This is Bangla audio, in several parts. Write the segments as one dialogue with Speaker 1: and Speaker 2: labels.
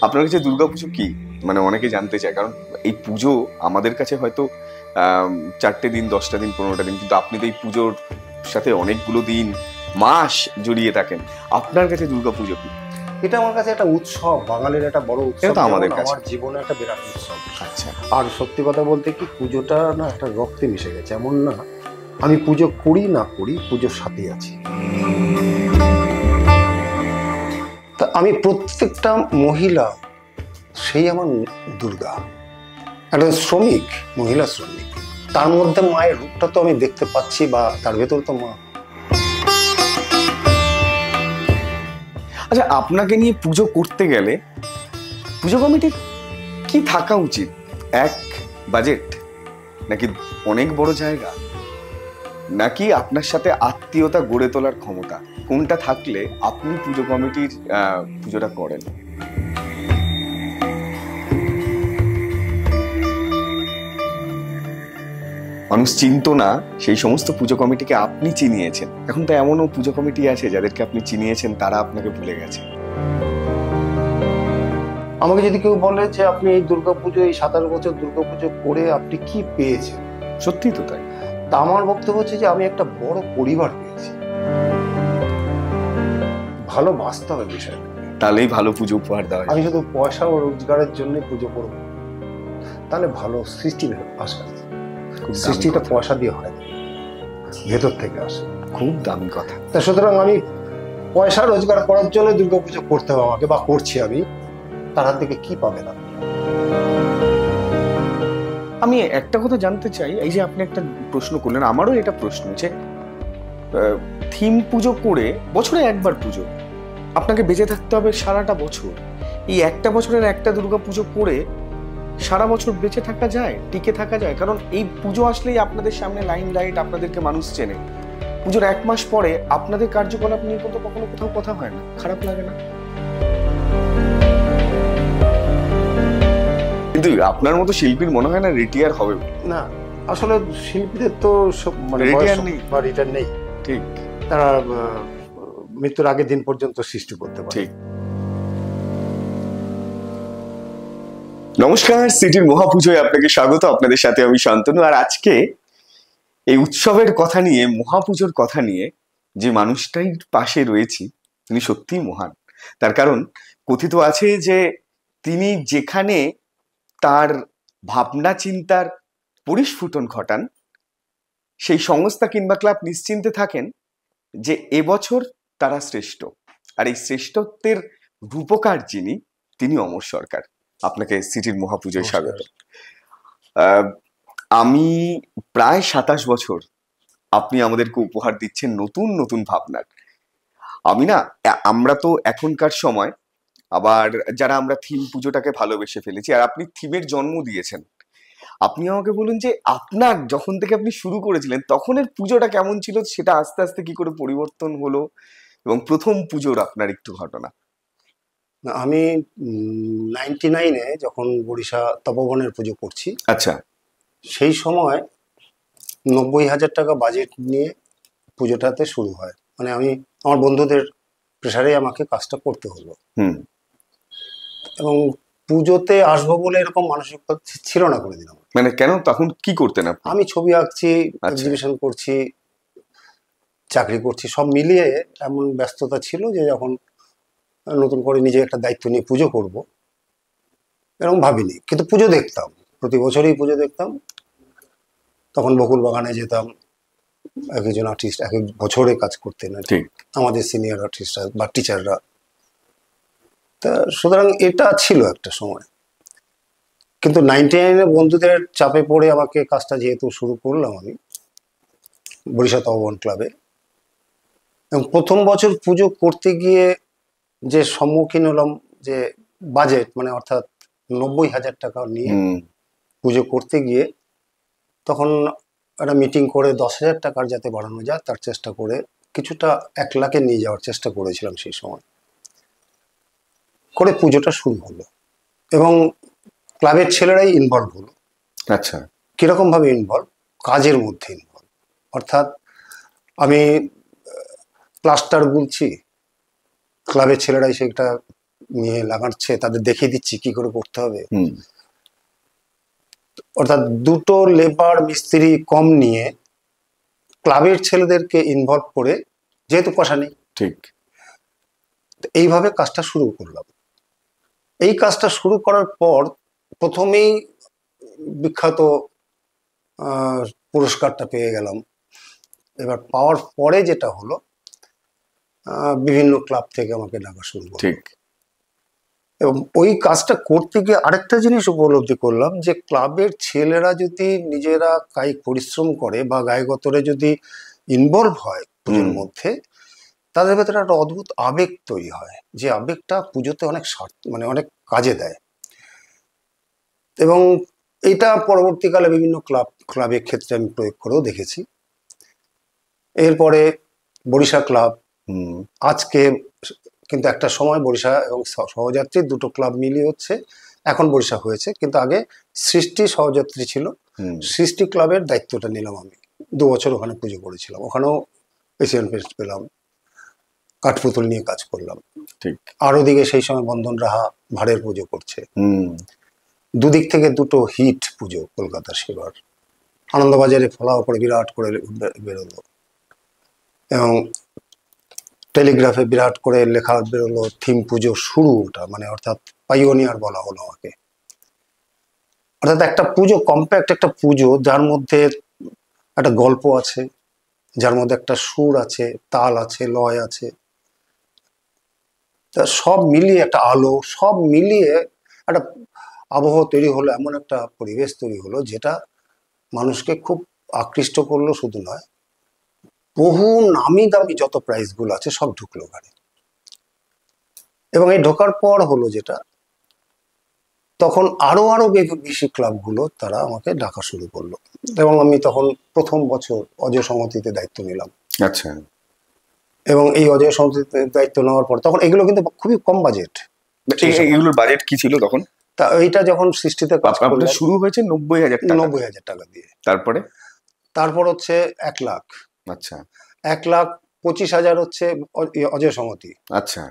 Speaker 1: আপনার কাছে দুর্গাপুজো কি, মানে অনেকে জানতে চায়, কারণ এই পুজো আমাদের কাছে হয়তো 4টে দিন, 10টা দিন, 15টা দিন, কিন্তু আপনি তো এই পুজোর সাথে অনেকগুলো দিন, মাস জড়িয়ে থাকেন। আপনার কাছে দুর্গাপুজো কি?
Speaker 2: এটা আমার কাছে একটা উৎসব, বাঙালির একটা বড় উৎসব।
Speaker 1: এটা তো আমাদের কাছে
Speaker 2: আমার জীবনে একটা বিরাট উৎসব।
Speaker 1: আচ্ছা,
Speaker 2: আর সত্যি কথা বলতে কি, পুজোটা না একটা রক্তে মিশে গেছে। এমন না আমি পুজো করি না করি, পুজোর সাথেই আছি। তা আমি প্রত্যেকটা মহিলা সেই আমার দুর্গা, একটা শ্রমিক, মহিলা শ্রমিক, তার মধ্যে মায়ের রূপটা তো আমি দেখতে পাচ্ছি, বা তার ভেতর তো মা।
Speaker 1: আচ্ছা, আপনাকে নিয়ে পুজো করতে গেলে পুজো কমিটির কি থাকা উচিত? এক, বাজেট, নাকি অনেক বড় জায়গা, নাকি আপনার সাথে আত্মীয়তা গড়ে তোলার ক্ষমতা? কোনটা থাকলে আপনি পুজো কমিটির পুজোটা করেন? মানুষ চিনতো না সেই সমস্ত পুজো কমিটিকে আপনি চিনিয়েছেন। এখন তো এমনও পুজো কমিটি আছে যাদেরকে আপনি চিনিয়েছেন, তারা আপনাকে ভুলে গেছে।
Speaker 2: আমাকে যদি কেউ বলে যে আপনি এই দুর্গাপুজো, এই 27 বছর দুর্গাপুজো করে আপনি কি পেয়েছেন,
Speaker 1: সত্যি তো তাই।
Speaker 2: তা আমার বক্তব্য হচ্ছে যে আমি একটা বড় পরিবার পেয়েছি। ভালো বাঁচতে হবে বিষয়টা,
Speaker 1: তাহলেই ভালো পুজো উপহার দেওয়া যায়।
Speaker 2: আমি শুধু পয়সা ও রোজগারের জন্য পুজো করবো, তাহলে ভালো সৃষ্টি আসে। সৃষ্টিটা পয়সা দিয়ে হয় না, ভেতর থেকে আসে।
Speaker 1: খুব দামি কথা।
Speaker 2: তা সুতরাং আমি পয়সা রোজগার করার জন্য দুর্গাপুজো করতে হবে আমাকে, বা করছি আমি, তার হাত থেকে কি পাবে না।
Speaker 1: আমি একটা কথা জানতে চাই, এই যে আপনি একটা প্রশ্ন করলেন, আমারও এটা প্রশ্ন যে থিম পুজো করে বছরে একবার পুজো, আপনাকে বেঁচে থাকতে হবে সারাটা বছর। এই একটা বছরের একটা দুর্গা পুজো করে সারা বছর বেঁচে থাকা যায়, টিকে থাকা যায়? কারণ এই পুজো আসলেই আপনাদের সামনে লাইন লাইট, আপনাদেরকে মানুষ চেনে। পুজোর 1 মাস পরে আপনাদের কার্যকলাপ নিয়ে কিন্তু কখনো কোথাও কথা হয় না, খারাপ লাগে না? কিন্তু আপনার মতো শিল্পীর মনে হয় না রিটায়ার হবে
Speaker 2: না। আসলে শিল্পীদের তো মানে রিটায়ার নেই,
Speaker 1: ঠিক।
Speaker 2: তারা মৃত্যুর আগের দিন পর্যন্ত সৃষ্টি করতে পারে।
Speaker 1: ঠিক। নমস্কার, সিটির মহাপুজোয় আপনাকে স্বাগত। আপনাদের সাথে আমি শান্তনু। আর আজকে এই উৎসবের কথা নিয়ে, মহাপুজোর কথা নিয়ে যে মানুষটাই পাশে রয়েছি, তিনি সত্যিই মহান। তার কারণ কথিত আছে যে তিনি যেখানে তার ভাবনা চিন্তার পরিস্ফুটন ঘটান, সেই সংস্থা কিংবা ক্লাব নিশ্চিন্তে থাকেন যে এবছর তারা শ্রেষ্ঠ। আর এই শ্রেষ্ঠত্বের রূপকার যিনি, তিনি অমর সরকার। আপনাকে সিটির মহাপুজোয় স্বাগত। আমি প্রায় 27 বছর আপনি আমাদেরকে উপহার দিচ্ছেন নতুন নতুন ভাবনার। আমরা তো এখনকার সময়, আবার যারা আমরা থিম পুজোটাকে ভালোবেসে ফেলেছি, আর আপনি থিমের জন্ম দিয়েছেন। আপনি আমাকে বলুন যে আপনার যখন থেকে আপনি শুরু করেছিলেন তখনের পুজোটা কেমন ছিল, সেটা আস্তে আস্তে কি করে পরিবর্তন হলো, এবং প্রথম পুজোর আপনার একটু ঘটনা।
Speaker 2: আমি 99-এ যখন বরিশা তপবনের পুজো করছি,
Speaker 1: আচ্ছা,
Speaker 2: সেই সময় 90,000 টাকা বাজেট নিয়ে পুজোটাতে শুরু হয়। মানে আমি আমার বন্ধুদের প্রেসারে আমাকে কাজটা করতে হলো। এবং পুজোতে আসবো বলে এরকম মানসিকতা ছিল না কোনোদিন আমার।
Speaker 1: মানে কেন, তখন কি করতেন আপনি?
Speaker 2: আমি ছবি আঁকছি, এক্সিবিশন করছি, চাকরি করছি, সব মিলিয়ে এমন ব্যস্ততা ছিল যে যখন নতুন করে নিজে একটা দায়িত্ব নিয়ে পুজো করব এরকম ভাবিনি। কিন্তু পুজো দেখতাম, প্রতি বছরই পুজো দেখতাম। তখন বকুল বাগানে যেতাম, এক একজন আর্টিস্ট এক এক বছরে কাজ করতেন, আমাদের সিনিয়র আর্টিস্টরা বা টিচাররা। তা সুতরাং এটা ছিল একটা সময়। কিন্তু 99-এ বন্ধুদের চাপে পড়ে আমাকে কাজটা যেহেতু শুরু করলাম আমি বরিশা তপবন ক্লাবে, এবং প্রথম বছর পুজো করতে গিয়ে যে সম্মুখীন হলাম, যে বাজেট, মানে অর্থাৎ 90,000 টাকা নিয়ে পুজো করতে গিয়ে, তখন একটা মিটিং করে 10,000 টাকার যাতে বাড়ানো যায় তার চেষ্টা করে কিছুটা 1 লাখে নিয়ে যাওয়ার চেষ্টা করেছিলাম সেই সময়। করে পুজোটা শুরু হলো এবং ক্লাবের ছেলেরাই ইনভলভ হলো।
Speaker 1: আচ্ছা,
Speaker 2: কিরকম ভাবে ইনভলভ? কাজের মধ্যে ইনভলভ। অর্থাৎ আমি প্লাস্টার গুলছি, ক্লাবের ছেলেরাই সেটা নিয়ে লাগাচ্ছে, তাদের দেখিয়ে দিচ্ছি কি করে করতে হবে। অর্থাৎ দুটো লেবার মিস্ত্রি কম নিয়ে ক্লাবের ছেলেদেরকে ইনভলভ করে, যেহেতু পয়সা নেই,
Speaker 1: ঠিক,
Speaker 2: এইভাবে কাজটা শুরু করলাম। এই কাজটা শুরু করার পর প্রথমেই বিখ্যাত পুরস্কারটা পেয়ে গেলাম। এবার পাওয়ার পরে যেটা হলো, বিভিন্ন ক্লাব থেকে আমাকে ডাকা শুরু করলো।
Speaker 1: ঠিক।
Speaker 2: এবং ওই কাজটা করতে গিয়ে আরেকটা জিনিস উপলব্ধি করলাম, যে ক্লাবের ছেলেরা যদি নিজেরা কায়িক পরিশ্রম করে বা গায়গতরে যদি ইনভলভ হয় পুজোর মধ্যে, তাদের ভেতরে একটা অদ্ভুত আবেগ তৈরি হয়, যে আবেগটা পুজোতে অনেক মানে অনেক কাজে দেয়। এবং এইটা পরবর্তীকালে বিভিন্ন ক্লাবের ক্ষেত্রে আমি প্রয়োগ করেও দেখেছি। এরপরে বরিশা ক্লাব, আজকে কিন্তু একটা সময় বরিশা এবং সহযাত্রী দুটো ক্লাব মিলিয়ে হচ্ছে, এখন বরিশা হয়েছে, কিন্তু আগে সৃষ্টি সহযাত্রী ছিল। সৃষ্টি ক্লাবের দায়িত্বটা নিলাম আমি, 2 বছর ওখানে পুজো করেছিলাম, ওখানেও এশিয়ান ফেস্ট পেলাম, কাঠপুতুল নিয়ে কাজ করলাম।
Speaker 1: ঠিক।
Speaker 2: আর ওদিকে সেই সময় বন্ধন রাহা ভাড়ের পুজো করছে। দুদিক থেকে দুটো হিট পুজো কলকাতা সেবার। আনন্দবাজারে ফলাও করে বিরাট করে বেরোলো, এবং টেলিগ্রাফে বিরাট করে লেখা বেরোলো থিম পুজো শুরু, ওটা মানে অর্থাৎ পাইওনিয়ার বলা হলো আমাকে। অর্থাৎ একটা পুজো, কম্প্যাক্ট একটা পুজো, যার মধ্যে একটা গল্প আছে, যার মধ্যে একটা সুর আছে, তাল আছে, লয় আছে, তা সব মিলিয়ে একটা আলো, সব মিলিয়ে একটা আবহ তৈরি হলো, এমন একটা পরিবেশ তৈরি হলো যেটা মানুষকে খুব আকৃষ্ট করলো। শুধু নয়, বহু নামি দামি যত প্রাইজগুলো আছে সব ঢুকলো ওখানে। এবং এই ঢোকার পর হলো যেটা, তখন আরো বেশি ক্লাবগুলো তারা আমাকে ডাকা শুরু করলো, এবং আমি তখন প্রথম বছর অজয় সমিতিতে দায়িত্ব নিলাম।
Speaker 1: আচ্ছা।
Speaker 2: এবং এই অজয় সমিতিতে দায়িত্ব নেওয়ার পর তখন এগুলো কিন্তু খুবই কম বাজেট।
Speaker 1: এগুলোর বাজেট কি ছিল তখন?
Speaker 2: তা এইটা যখন সৃষ্টিতে কাজ করলাম,
Speaker 1: শুরু হয়েছে 90,000 টাকা।
Speaker 2: 90,000 টাকা দিয়ে।
Speaker 1: তারপর
Speaker 2: হচ্ছে 1 লাখ।
Speaker 1: আচ্ছা।
Speaker 2: 1,25,000 হচ্ছে অজয় সমিতি।
Speaker 1: আচ্ছা।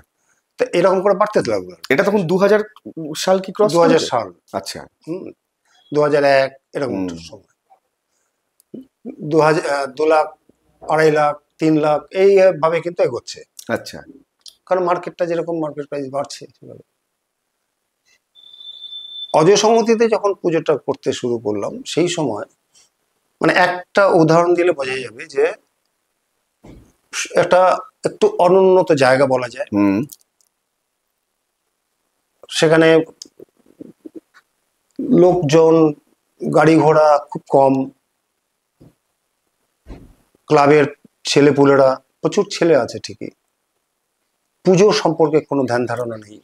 Speaker 2: তা এরকম করে বাড়তে লাগলো।
Speaker 1: এটা তখন 2000 সাল কি ক্রস?
Speaker 2: 2000 সাল।
Speaker 1: আচ্ছা।
Speaker 2: 2001 এরকম সময়। 2 লাখ, 2.5 লাখ, 3 লাখ এইভাবে কিন্তু এগোচ্ছে।
Speaker 1: আচ্ছা।
Speaker 2: কারণ মার্কেটটা যেরকম মার্কেট প্রাইস বাড়ছে। অজয় সমিতিতে যখন পুজোটা করতে শুরু করলাম, সেই সময় মানে একটা উদাহরণ দিলে বোঝা যাবে যে একটা একটু অনুন্নত জায়গা বলা যায়। সেখানে লোকজন, গাড়ি ঘোড়া খুব কম, ক্লাবের ছেলেপুলেরা, প্রচুর ছেলে আছে ঠিকই, পুজো সম্পর্কে কোনো ধ্যান ধারণা নেই।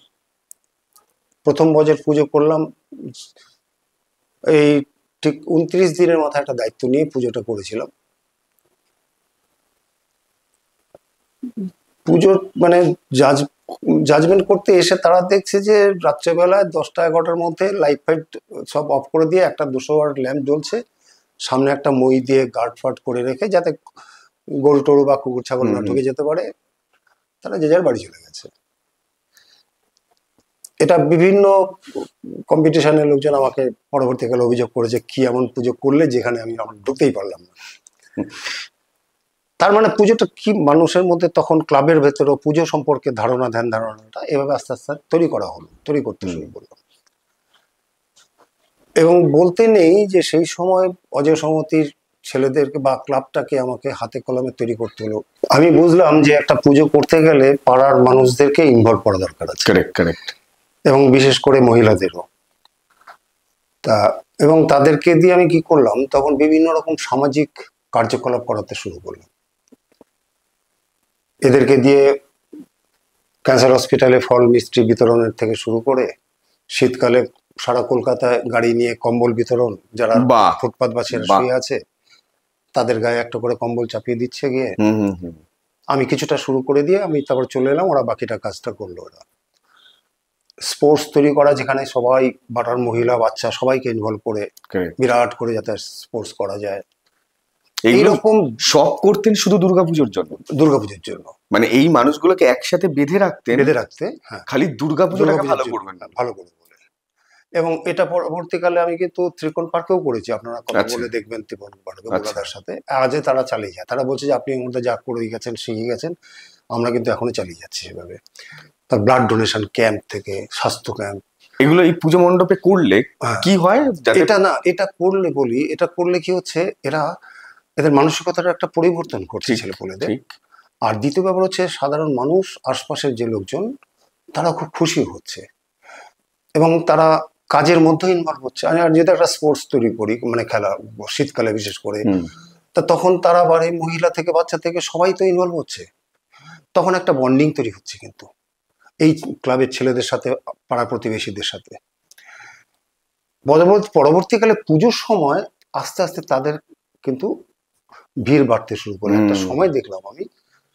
Speaker 2: প্রথম বছর পুজো করলাম, এই ঠিক 29 দিনের মাথায় একটা দায়িত্ব নিয়ে পুজোটা করেছিলাম। পুজোর মানে জাজমেন্ট করতে এসে তারা দেখছে যে রাত্রেবেলায় 10টা-11টার মধ্যে লাইট ফাইট সব অফ করে দিয়ে একটা 200 ওয়াট ল্যাম্প জ্বলছে, সামনে একটা মই দিয়ে গার্ড ফাট করে রেখে, যাতে গরু টরু বা কুকুর ছাগল না ঢুকে যেতে পারে, তারা যে যার বাড়ি চলে গেছে। এটা বিভিন্ন কম্পিটিশনের লোকজন আমাকে পরবর্তীকালে অভিযোগ করেছে, কি এমন পুজো করলে যেখানে আমি ঢুকতেই পারলাম না। তার মানে পুজোটা কি, মানুষের মধ্যে তখন ক্লাবের ভেতরে পুজো সম্পর্কে ধ্যান ধারণাটা এভাবে আস্তে আস্তে তৈরি করতে শুরু করলাম। এবং বলতে নেই যে সেই সময় অজয় সমিতির ছেলেদেরকে বা ক্লাবটাকে আমাকে হাতে কলমে তৈরি করতে হলো। আমি বুঝলাম যে একটা পুজো করতে গেলে পাড়ার মানুষদেরকে ইনভলভ করা দরকার আছে।
Speaker 1: কারেক্ট।
Speaker 2: এবং বিশেষ করে মহিলাদেরও। তা এবং তাদেরকে দিয়ে আমি কি করলাম, তখন বিভিন্ন রকম সামাজিক কার্যকলাপ করাতে শুরু করলাম। এদেরকে দিয়ে ক্যান্সার হসপিটালে ফল মিষ্টি বিতরণের থেকে শুরু করে, শীতকালে সারা কলকাতায় গাড়ি নিয়ে কম্বল বিতরণ, যারা ফুটপাত বা শুয়ে আছে তাদের গায়ে একটা করে কম্বল চাপিয়ে দিচ্ছে গিয়ে। আমি কিছুটা শুরু করে দিয়ে আমি তারপর চলে এলাম, ওরা বাকিটা কাজটা করলো। ওরা স্পোর্টস তৈরি করা, যেখানে সবাই বাটার মহিলা বাচ্চা সবাইকে ইনভলভ করে বিরাট করে যাতে স্পোর্টস করা যায়। এইরকম
Speaker 1: সব করতেন শুধু দুর্গাপুজোর জন্য?
Speaker 2: দুর্গাপুজোর জন্য,
Speaker 1: মানে এই মানুষগুলোকে একসাথে বেঁধে রাখতে,
Speaker 2: হ্যাঁ,
Speaker 1: খালি দুর্গাপুজোটাকে ভালো করবেন,
Speaker 2: ভালো করে বলে। এবং এটা পরবর্তীকালে আমি কিন্তু ত্রিকোণ পার্কেও করেছি, আপনারা কথা বলে দেখবেন ত্রিকোণ পার্কে বোলাদার সাথে, আজে তারা চালিয়ে যায়। তারা বলছে যে আপনি এর মধ্যে যা করে গেছেন, শিখে গেছেন, আমরা কিন্তু এখনো চালিয়ে যাচ্ছি সেভাবে। তার ব্লাড ডোনেশন ক্যাম্প থেকে স্বাস্থ্য ক্যাম্প,
Speaker 1: এগুলো এই পুজো মণ্ডপে করলে কি হয়?
Speaker 2: এটা করলে বলি, এটা করলে কি হচ্ছে, এদের মানসিকতার একটা পরিবর্তন করছে ছেলেপুলেদের। আর দ্বিতীয় ব্যাপার হচ্ছে সাধারণ মানুষ, আশপাশের যে লোকজন, তারা খুব খুশি হচ্ছে এবং তারা কাজের মধ্যে ইনভলভ হচ্ছে। আর যেহেতু একটা স্পোর্টস তৈরি করি, মানে খেলা, শীতকালে বিশেষ করে, তা তখন তারা বাড়ি মহিলা থেকে বাচ্চা থেকে সবাই তো ইনভলভ হচ্ছে, তখন একটা বন্ডিং তৈরি হচ্ছে কিন্তু এই ক্লাবের ছেলেদের সাথে, পাড়া প্রতিবেশীদের সাথে। পরবর্তীকালে পুজোর সময় আস্তে আস্তে তাদের কিন্তু ভিড় বাড়তে শুরু করে। একটা সময় দেখলাম আমি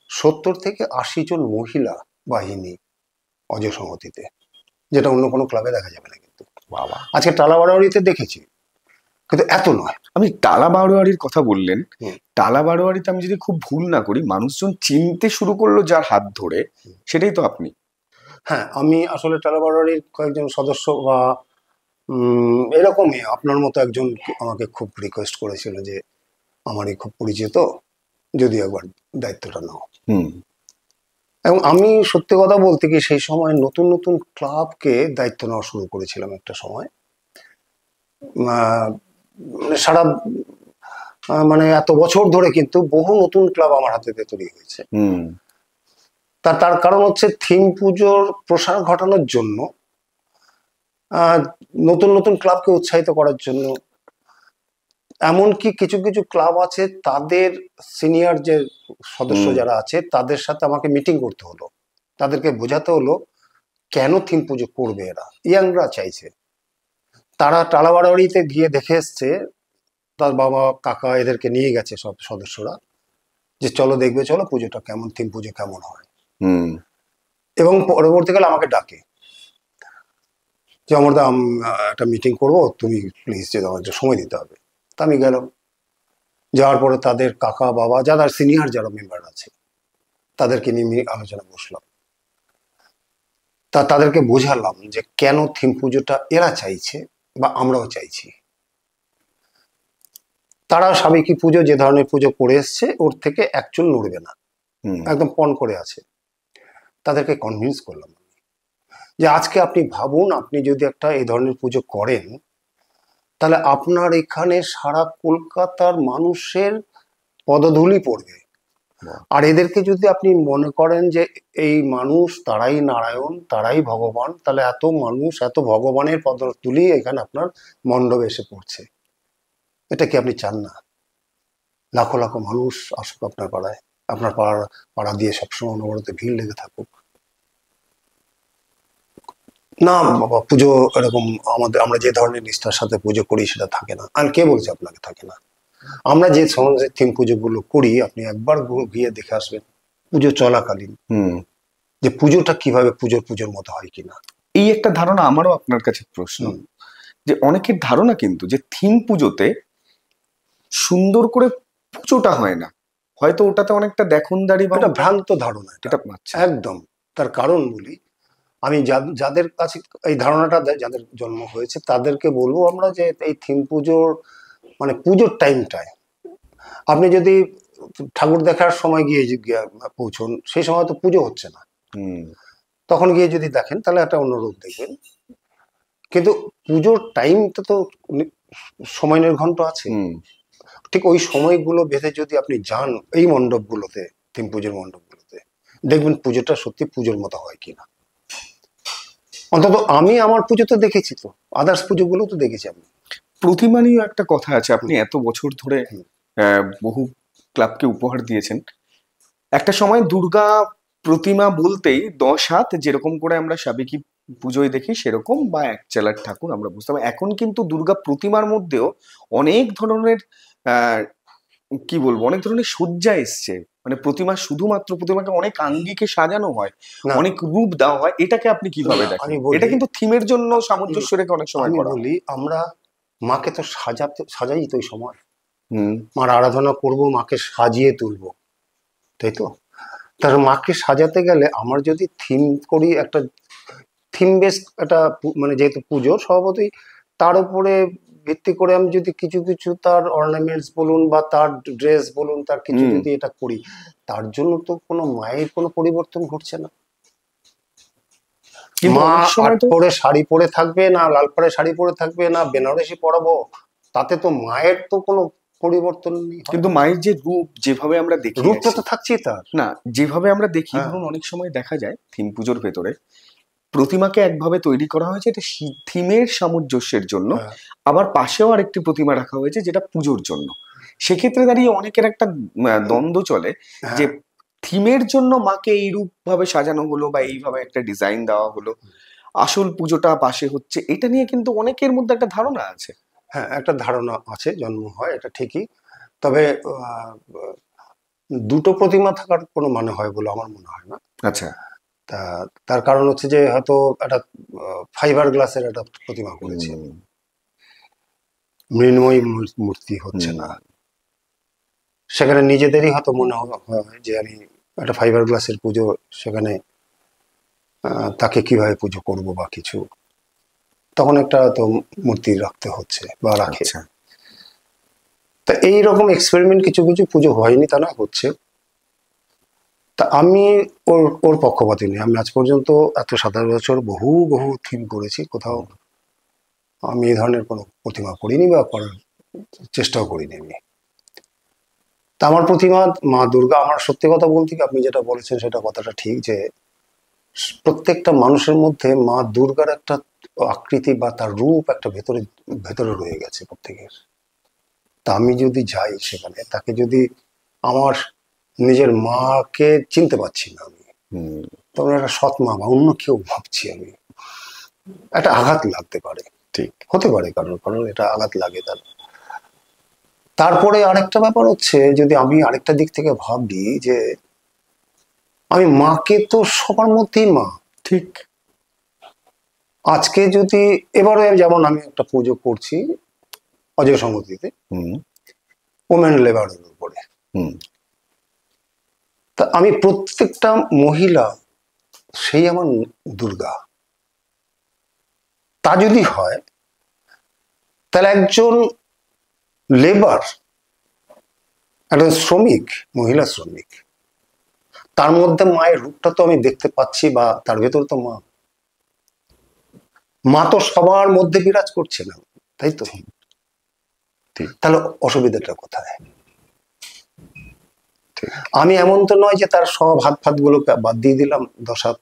Speaker 2: 70 থেকে 80 জন মহিলা বাহিনী অজয় সংহতিতে, যেটা অন্য কোনো ক্লাবে দেখা যাবে না। কিন্তু
Speaker 1: বাবা,
Speaker 2: আজকে টালা বারোয়ারিতে দেখেছি, কিন্তু এত নয়।
Speaker 1: আমি টালা বারোয়ারির কথা বললেন, টালা বারোয়ারিতে আমি যদি খুব ভুল না করি, মানুষজন চিনতে শুরু করলো যার হাত ধরে, সেটাই তো আপনি?
Speaker 2: হ্যাঁ, আমি আসলে টালা বারোয়ারির কয়েকজন সদস্য বা এরকমই আপনার মতো একজন আমাকে খুব রিকোয়েস্ট করেছিল যে আমারই খুব পরিচিত, যদি একবার দায়িত্বটা নাও। এবং আমি সত্যি কথা বলতে কি, সেই সময় নতুন নতুন ক্লাবকে দায়িত্ব নেওয়া শুরু করেছিলাম একটা সময়। সারা মানে এত বছর ধরে কিন্তু বহু নতুন ক্লাব আমার হাতে তৈরি হয়েছে। তার কারণ হচ্ছে থিম পুজোর প্রসার ঘটানোর জন্য, নতুন নতুন ক্লাবকে উৎসাহিত করার জন্য। এমনকি কিছু কিছু ক্লাব আছে, তাদের সিনিয়র যে সদস্য যারা আছে, তাদের সাথে আমাকে মিটিং করতে হলো, তাদেরকে বোঝাতে হলো কেন থিম পুজো করবে এরা, ইয়াংরা চাইছে। তারা টালা বারোয়ারিতে গিয়ে দেখে এসছে, তার বাবা কাকা এদেরকে নিয়ে গেছে সব সদস্যরা, যে চলো দেখবে, চলো পুজোটা কেমন, থিম পুজো কেমন হয়। এবং পরবর্তীকালে আমাকে ডাকে যে অমরদা, একটা মিটিং করবো, তুমি প্লিজ যে আমার সময় দিতে হবে। তা আমি গেলাম, যাওয়ার পরে তাদের কাকা বাবা, যারা সিনিয়র যারা মেম্বার আছে, তাদেরকে নিয়ে আলোচনা বসলাম। তাদেরকে বোঝালাম যে কেন থিম পুজোটা এরা চাইছে বা আমরাও চাইছি। তারা সাবেকি পুজো যে ধরনের পুজো করে এসছে, ওর থেকে একচুল নড়বে না, একদম পণ করে আছে। তাদেরকে কনভিন্স করলাম যে আজকে আপনি ভাবুন, আপনি যদি একটা এই ধরনের পুজো করেন, তাহলে আপনার এখানে সারা কলকাতার মানুষের পদধূলি পড়বে। আর এদেরকে যদি আপনি মনে করেন যে এই মানুষ তারাই নারায়ণ, তারাই ভগবান, তাহলে এত মানুষ, এত ভগবানের পদধূলি এখানে আপনার মণ্ডপে এসে পড়ছে, এটা কি আপনি চান না? লাখো লাখো মানুষ আসুক আপনার পাড়ায়, আপনার পাড়া দিয়ে সবসময় অনবরত ভিড় লেগে থাকুক। না বাবা, পুজো এরকম আমরা যে ধরনের নিষ্ঠার সাথে পুজো করি সেটা থাকে না। আর কে বলছে আপনাকে থাকে না? আমরা যে সমস্ত থিম পুজো গুলো করি, আপনি একবার গিয়ে দেখে আসবেন পুজো চলাকালীন, যে পুজোটা কিভাবে পুজোর মতো হয় কিনা।
Speaker 1: এই একটা ধারণা আমারও আপনার কাছে প্রশ্ন, যে অনেকের ধারণা কিন্তু যে থিম পুজোতে সুন্দর করে পুজোটা হয় না, হয়তো ওটাতে অনেকটা দেখনদারি বা
Speaker 2: ভ্রান্ত ধারণা, এটা একদম। তার কারণ বলি, আমি যাদের কাছে এই ধারণাটা যাদের জন্ম হয়েছে, তাদেরকে বলবো আমরা যে এই থিম পুজোর মানে পুজোর টাইমটায় আপনি যদি ঠাকুর দেখার সময় গিয়ে পৌঁছন, সেই সময় তো পুজো হচ্ছে না, তখন গিয়ে যদি দেখেন তাহলে একটা অন্য রূপ দেখবেন। কিন্তু পুজোর টাইমটা তো সময় নির্ঘণ্ট আছে, ঠিক ওই সময়গুলো বেঁধে যদি আপনি যান এই মণ্ডপগুলোতে, থিম পুজোর মণ্ডপগুলোতে, দেখবেন পুজোটা সত্যি পুজোর মতো হয় কিনা। অন্তত আমি আমার পুজো তো দেখেছি, তো আদার্স পুজোগুলো তো দেখেছি আমি।
Speaker 1: প্রতিমা নিয়ে একটা কথা আছে, আপনি এত বছর ধরে বহু ক্লাবকে উপহার দিয়েছেন। একটা সময় দুর্গা প্রতিমা বলতেই 10 হাত, যেরকম করে আমরা সাবেকি পুজোয় দেখি সেরকম, বা এক চালার ঠাকুর আমরা বুঝতাম। এখন কিন্তু দুর্গা প্রতিমার মধ্যেও অনেক ধরনের কি বলবো, অনেক ধরনের সজ্জা এসছে। মানে প্রতিমা, শুধুমাত্র প্রতিমাকে অনেক আঙ্গিকে সাজানো হয়, অনেক রূপ দেওয়া হয়। এটাকে আপনি কিভাবে দেখেন? এটা কিন্তু থিমের জন্য সামঞ্জস্য রেখে অনেক সময় করা।
Speaker 2: বলি, আমরা মাকে তো সাজাই তো ওই সময়, মার আরাধনা করব, মাকে সাজিয়ে তুলবো, তাই তো? তার মাকে সাজাতে গেলে আমার যদি থিম করি, একটা থিম বেস একটা মানে যেহেতু পুজো স্বভাবতই, তার উপরে ভিত্তি করে আমি যদি কিছু কিছু তার অর্নামেন্টস বলুন বা তার ড্রেস বলুন, তার কিছু যদি এটা করি, তার জন্য তো কোনো মায়ের কোনো পরিবর্তন ঘটছে না। মা আট পরে শাড়ি পরে থাকবে না, লাল পাড়ে শাড়ি পরে থাকবে না, বেনারসি পরাবো, তাতে তো মায়ের তো কোনো পরিবর্তন নেই।
Speaker 1: কিন্তু মায়ের যে রূপ যেভাবে আমরা দেখি,
Speaker 2: রূপটা তো থাকছেই তার
Speaker 1: না, যেভাবে আমরা দেখি, ধরুন অনেক সময় দেখা যায় থিম পুজোর ভেতরে প্রতিমাকে একভাবে তৈরি করা হয়েছে এটা থিমের সামঞ্জস্যের জন্য, আবার পাশেও আরেকটি প্রতিমা রাখা হয়েছে যেটা পুজোর জন্য। সেক্ষেত্রে দাঁড়িয়ে অনেকের একটা দ্বন্দ্ব চলে যে থিমের জন্য মাকে এইরূপ ভাবে সাজানো হলো বা এইভাবে একটা ডিজাইন দেওয়া হলো, আসল পুজোটা পাশে হচ্ছে, এটা নিয়ে কিন্তু অনেকের মধ্যে একটা ধারণা আছে।
Speaker 2: হ্যাঁ, একটা ধারণা আছে, জন্ম হয়, এটা ঠিকই। তবে দুটো প্রতিমা থাকার কোনো মানে হয় বলে আমার মনে হয় না।
Speaker 1: আচ্ছা।
Speaker 2: তা তার কারণ হচ্ছে যে হয়তো একটা ফাইবার গ্লাসের একটা প্রতিমা করেছে, মৃন্ময়ী মূর্তি হচ্ছে না, সেখানে নিজেদেরই হয়তো মনে হয় যে আমি একটা ফাইবার গ্লাসের পুজো, সেখানে তাকে কিভাবে পুজো করব বা কিছু, তখন একটা তো মূর্তি রাখতে হচ্ছে বা রাখে। তা এইরকম এক্সপেরিমেন্ট কিছু কিছু পুজো হয়নি তা না, হচ্ছে। তা আমি ওর পক্ষপাতী নেই। আমি আজ পর্যন্ত এত 27 বছর বহু বহু থিম করেছি, কোথাও আমি এই ধরনের কোনো প্রতিমা করিনি বা করার চেষ্টাও করিনি আমি। তা আমার প্রতিমা মা দুর্গা, আমার সত্যি কথা বলতে কি আপনি যেটা বলেছেন সেটা কথাটা ঠিক, যে প্রত্যেকটা মানুষের মধ্যে মা দুর্গার একটা আকৃতি বা তার রূপ একটা ভেতরে ভেতরে রয়ে গেছে প্রত্যেকের। তা আমি যদি যাই সেখানে, তাকে যদি আমার নিজের মাকে চিনতে পারছি না আমি, তখন একটা সৎ মা বা অন্য কেউ ভাবছি আমি, একটা আঘাত লাগতে পারে, ঠিক হতে পারে কারণ এটা আঘাত লাগে তার। তারপরে আরেকটা ব্যাপার হচ্ছে, যদি আমি আরেকটা দিক থেকে ভাবি যে আমি মাকে তো সবার মধ্যেই মা, ঠিক। আজকে যদি এবারে যেমন আমি একটা পুজো করছি অজয় সংগতিতে, ওমেন লেবারের উপরে, তা আমি প্রত্যেকটা মহিলা সেই আমার দুর্গা। তা যদি হয় তাহলে একজন লেবার, একজন শ্রমিক, মহিলা শ্রমিক, তার মধ্যে মায়ের রূপটা তো আমি দেখতে পাচ্ছি, বা তার ভেতর তো মা, মা তো সবার মধ্যে বিরাজ করছে না, তাই তো? তাহলে অসুবিধাটা কোথায়? আমি এমন তো নয় যে তার সব হাত ফাত গুলোকে বাদ দিয়ে দিলাম, 10 হাত,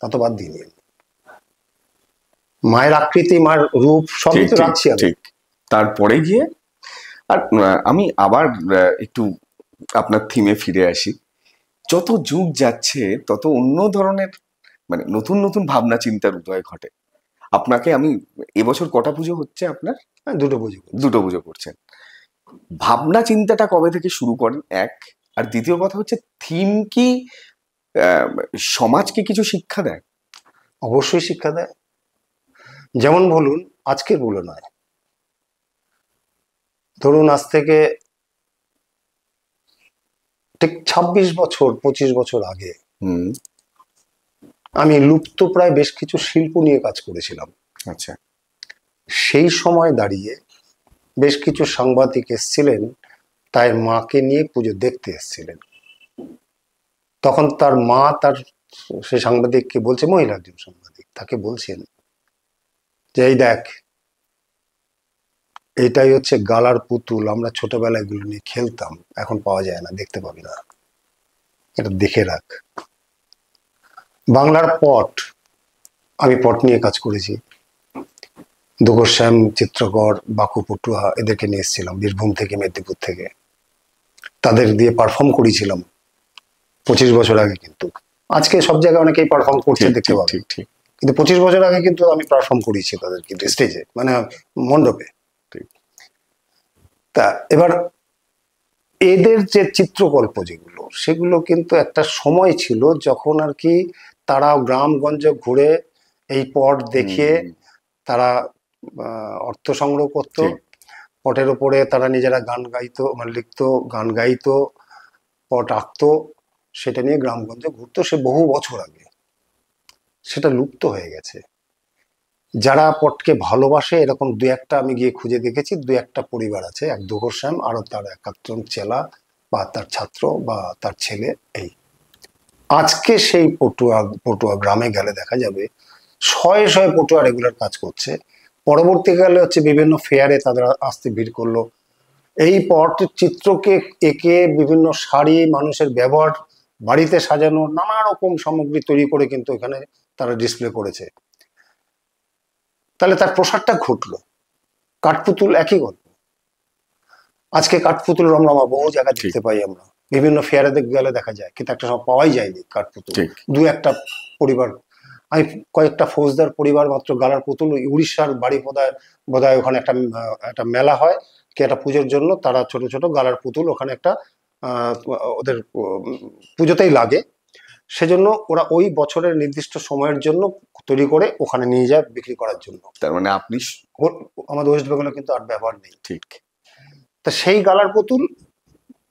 Speaker 2: তা তো বাদ দিয়ে নিলাম। মায়ের আকৃতি, মায়ের রূপ সবই তো রাখছি আমি।
Speaker 1: তারপরে গিয়ে আর আমি আবার একটু আপনার থিমে ফিরে আসি। যত যুগ যাচ্ছে তত অন্য ধরনের মানে নতুন নতুন ভাবনা চিন্তার উদয় ঘটে। আপনাকে আমি এবছর কটা পুজো হচ্ছে আপনার? দুটো পুজো করছেন। ভাবনা চিন্তাটা কবে থেকে শুরু করেন, এক? আর দ্বিতীয় কথা হচ্ছে থিম কি সমাজকে কিছু শিক্ষা দেয়?
Speaker 2: অবশ্যই শিক্ষা দেয়। যেমন বলুন, আজকের বলে নয়, ধরুন আজ থেকে ঠিক 26 বছর 25 বছর আগে আমি লুপ্ত প্রায় বেশ কিছু শিল্প নিয়ে কাজ করেছিলাম।
Speaker 1: আচ্ছা।
Speaker 2: সেই সময় দাঁড়িয়ে বেশ কিছু সাংবাদিক এসেছিলেন, তাই মাকে নিয়ে পুজো দেখতে এসেছিলেন। তখন তার মা তার সেই সাংবাদিককে বলছে, মহিলা একজন সাংবাদিক, তাকে বলছেন যে এই দেখ, এটাই হচ্ছে গালার পুতুল, আমরা ছোটবেলায় এগুলো নিয়ে খেলতাম, এখন পাওয়া যায় না, দেখতে পাবি না, এটা দেখে রাখ। বাংলার পট, আমি পট নিয়ে কাজ করেছি, দুঘশ্যাম, চিত্রকর, বাকু পটুয়া, এদেরকে নিয়ে এসেছিলাম বীরভূম থেকে, মেদিনীপুর থেকে, তাদের দিয়ে পারফর্ম করেছিলাম 25 বছর আগে। কিন্তু আজকে সব জায়গায় অনেকেই পারফর্ম করছে, দেখতে পাবে, কিন্তু 25 বছর আগে কিন্তু আমি পারফর্ম করেছি তাদের, কিন্তু স্টেজে, মানে মণ্ডপে। তা এবার এদের যে চিত্রকল্প যেগুলো, সেগুলো কিন্তু একটা সময় ছিল যখন আর কি তারা গ্রামগঞ্জ ঘুরে এই পট দেখিয়ে তারা অর্থ সংগ্রহ করত, পটের ওপরে তারা নিজেরা গান গাইতো, মানে লিখতো, গান গাইতো, পট আঁকতো, সেটা নিয়ে গ্রামগঞ্জে ঘুরতো। সে বহু বছর আগে, সেটা লুপ্ত হয়ে গেছে। যারা পটকে ভালোবাসে এরকম দু একটা আমি গিয়ে খুঁজে দেখেছি, দু একটা পরিবার আছে, এক দুঘর আরো তার একাত্তর চেলা বা তার ছাত্র বা তার ছেলে। এই আজকে সেই পটুয়া গ্রামে গেলে দেখা যাবে শয়ে শয়ে পটুয়া রেগুলার কাজ করছে। পরবর্তীকালে হচ্ছে বিভিন্ন ফেয়ারে তাদের আসতে ভিড় করলো। এই পট চিত্রকে এঁকে বিভিন্ন শাড়ি, মানুষের ব্যবহার, বাড়িতে সাজানো নানা রকম সামগ্রী তৈরি করে কিন্তু এখানে তারা ডিসপ্লে করেছে। তাহলে তার প্রসারটা ঘটলো। কাঠপুতুল একই গল্প। আজকে কাঠপুতুল রমরমা বহু জায়গায় দেখতে পাই আমরা, বিভিন্ন ফেয়ারে গেলে দেখা যায়, কিন্তু একটা সময় পাওয়াই যায়নি কাঠপুতুল। দু একটা পরিবার, আমি কয়েকটা ফৌজদার পরিবার মাত্র গালার পুতুল, উড়িষ্যার বাড়ি বোধহয় ওখানে একটা মেলা হয় কি একটা পুজোর জন্য, তারা ছোট ছোট গালার পুতুল ওখানে একটা ওদের পুজোতেই লাগে, সেজন্য ওরা ওই বছরের নির্দিষ্ট সময়ের জন্য তৈরি করে ওখানে নিয়ে যায় বিক্রি করার জন্য।
Speaker 1: তার মানে আপনি,
Speaker 2: আমাদের ওয়েস্ট বেঙ্গলে কিন্তু আর ব্যবহার নেই।
Speaker 1: ঠিক।
Speaker 2: তা সেই গালার পুতুল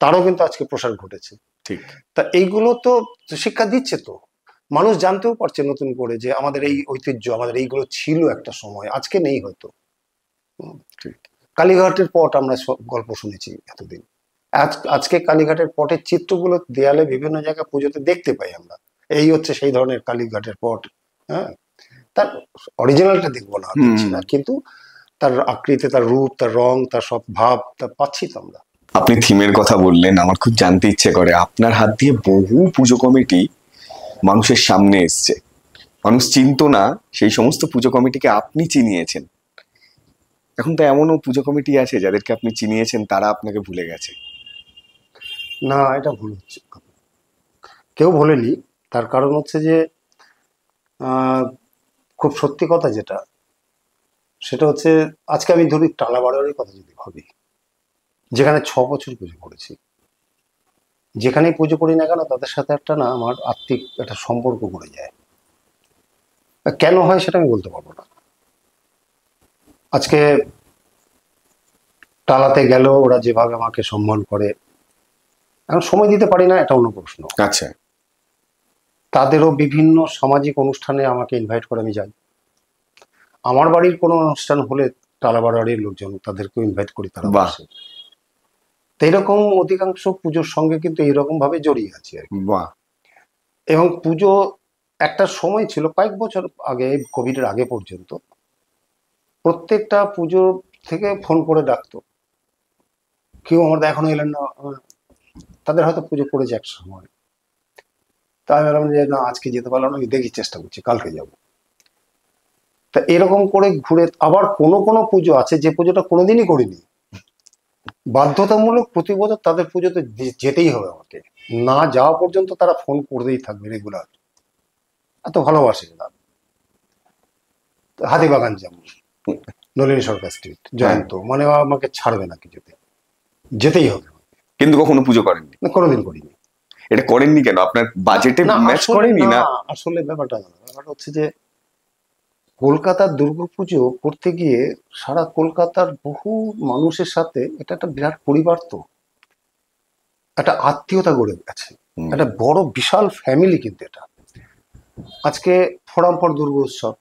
Speaker 2: তারও কিন্তু আজকে প্রসার ঘটেছে।
Speaker 1: ঠিক।
Speaker 2: তা এইগুলো তো শিক্ষা দিচ্ছে, তো মানুষ জানতেও পারছে নতুন করে যে আমাদের এই ঐতিহ্য, আমাদের এইগুলো ছিল একটা সময়, আজকে নেই হয়তো। কালীঘাটের পট আমরা গল্প শুনেছি এতদিন, আজকে কালীঘাটের পটের চিত্রগুলো দেয়ালে বিভিন্ন জায়গায় পুজোতে দেখতে পাই আমরা। এই হচ্ছে সেই ধরনের কালীঘাটের পট। হ্যাঁ, তার অরিজিনালটা দেখবো না, কিন্তু তার আকৃতি, তার রূপ, তার রং, তার সব ভাব তা পাচ্ছি তো আমরা।
Speaker 1: আপনি থিমের কথা বললেন, আমার খুব জানতে ইচ্ছে করে, আপনার হাত দিয়ে বহু পুজো কমিটি মানুষের সামনে এসছে, মানুষ চিনতো না, সেই সমস্ত পুজো কমিটিকে আপনি চিনিয়েছেন। এখন তো এমনও পুজো কমিটি আছে যাদেরকে আপনি চিনিয়েছেন, তারা আপনাকে ভুলে গেছে।
Speaker 2: না, এটা ভুল হচ্ছে, কেউ ভোলেনি। তার কারণ হচ্ছে যে খুব সত্যি কথা যেটা, সেটা হচ্ছে আজকে আমি ধরি টালা বাড়ানোর কথা যদি ভাবি, যেখানে 6 বছর পুজো করেছি, যেখানেই পুজো করি না কেন তাদের সাথে একটা না আমার আত্মিক একটা সম্পর্ক গড়ে যায়। কেন হয় সেটা আমি বলতে পারবো না। আজকে টালাতে গেল ওরা যেভাবে আমাকে সম্মান করে, এখন সময় দিতে পারি না, এটা অন্য প্রশ্ন।
Speaker 1: আচ্ছা।
Speaker 2: তাদেরও বিভিন্ন সামাজিক অনুষ্ঠানে আমাকে ইনভাইট করে আমি যাই। আমার বাড়ির কোনো অনুষ্ঠান হলে টালা বাড়ির লোকজন তাদেরকেও ইনভাইট করি, তারা আসে। তো এরকম অধিকাংশ পুজোর সঙ্গে কিন্তু এইরকম ভাবে জড়িয়ে আছে আর কি। এবং পুজো একটা সময় ছিল কয়েক বছর আগে, কোভিডের আগে পর্যন্ত, প্রত্যেকটা পুজো থেকে ফোন করে ডাকতো, কেউ আমার এখনো এলেন না, তাদের হয়তো পুজো করেছে এক সময়। তাই বললাম যে না, আজকে যেতে পারলাম না, আমি দেখি, চেষ্টা করছি, কালকে যাব। তা এরকম করে ঘুরে আবার কোনো কোনো পুজো আছে যে পুজোটা কোনোদিনই করিনি, বাধ্যতামূলক প্রতি বছর তাদের পুজোতে যেতেই হবে আমাকে, না যাওয়া পর্যন্ত তারা ফোন করতেই থাকবে রেগুলার, এত ভালোবাসে না। হাতিবাগান যেমন, নলিনী সরকার স্ট্রিট, জয়ন্ত, মানে আমাকে ছাড়বে না কিছুতে, যেতেই হবে।
Speaker 1: কিন্তু কখনো পুজো করেননি?
Speaker 2: কোনোদিন করিনি।
Speaker 1: এটা করেননি কেন? আপনার বাজেটে ম্যাচ করেনি? না,
Speaker 2: আসলে ব্যাপারটা হচ্ছে যে কলকাতার দুর্গাপুজো করতে গিয়ে সারা কলকাতার বহু মানুষের সাথে এটা একটা বিরাট পরিবার, তো একটা আত্মীয়তা গড়ে গেছে, একটা বড় বিশাল ফ্যামিলি। কিন্তু এটা আজকে ফোরাম ফর দুর্গা উৎসব,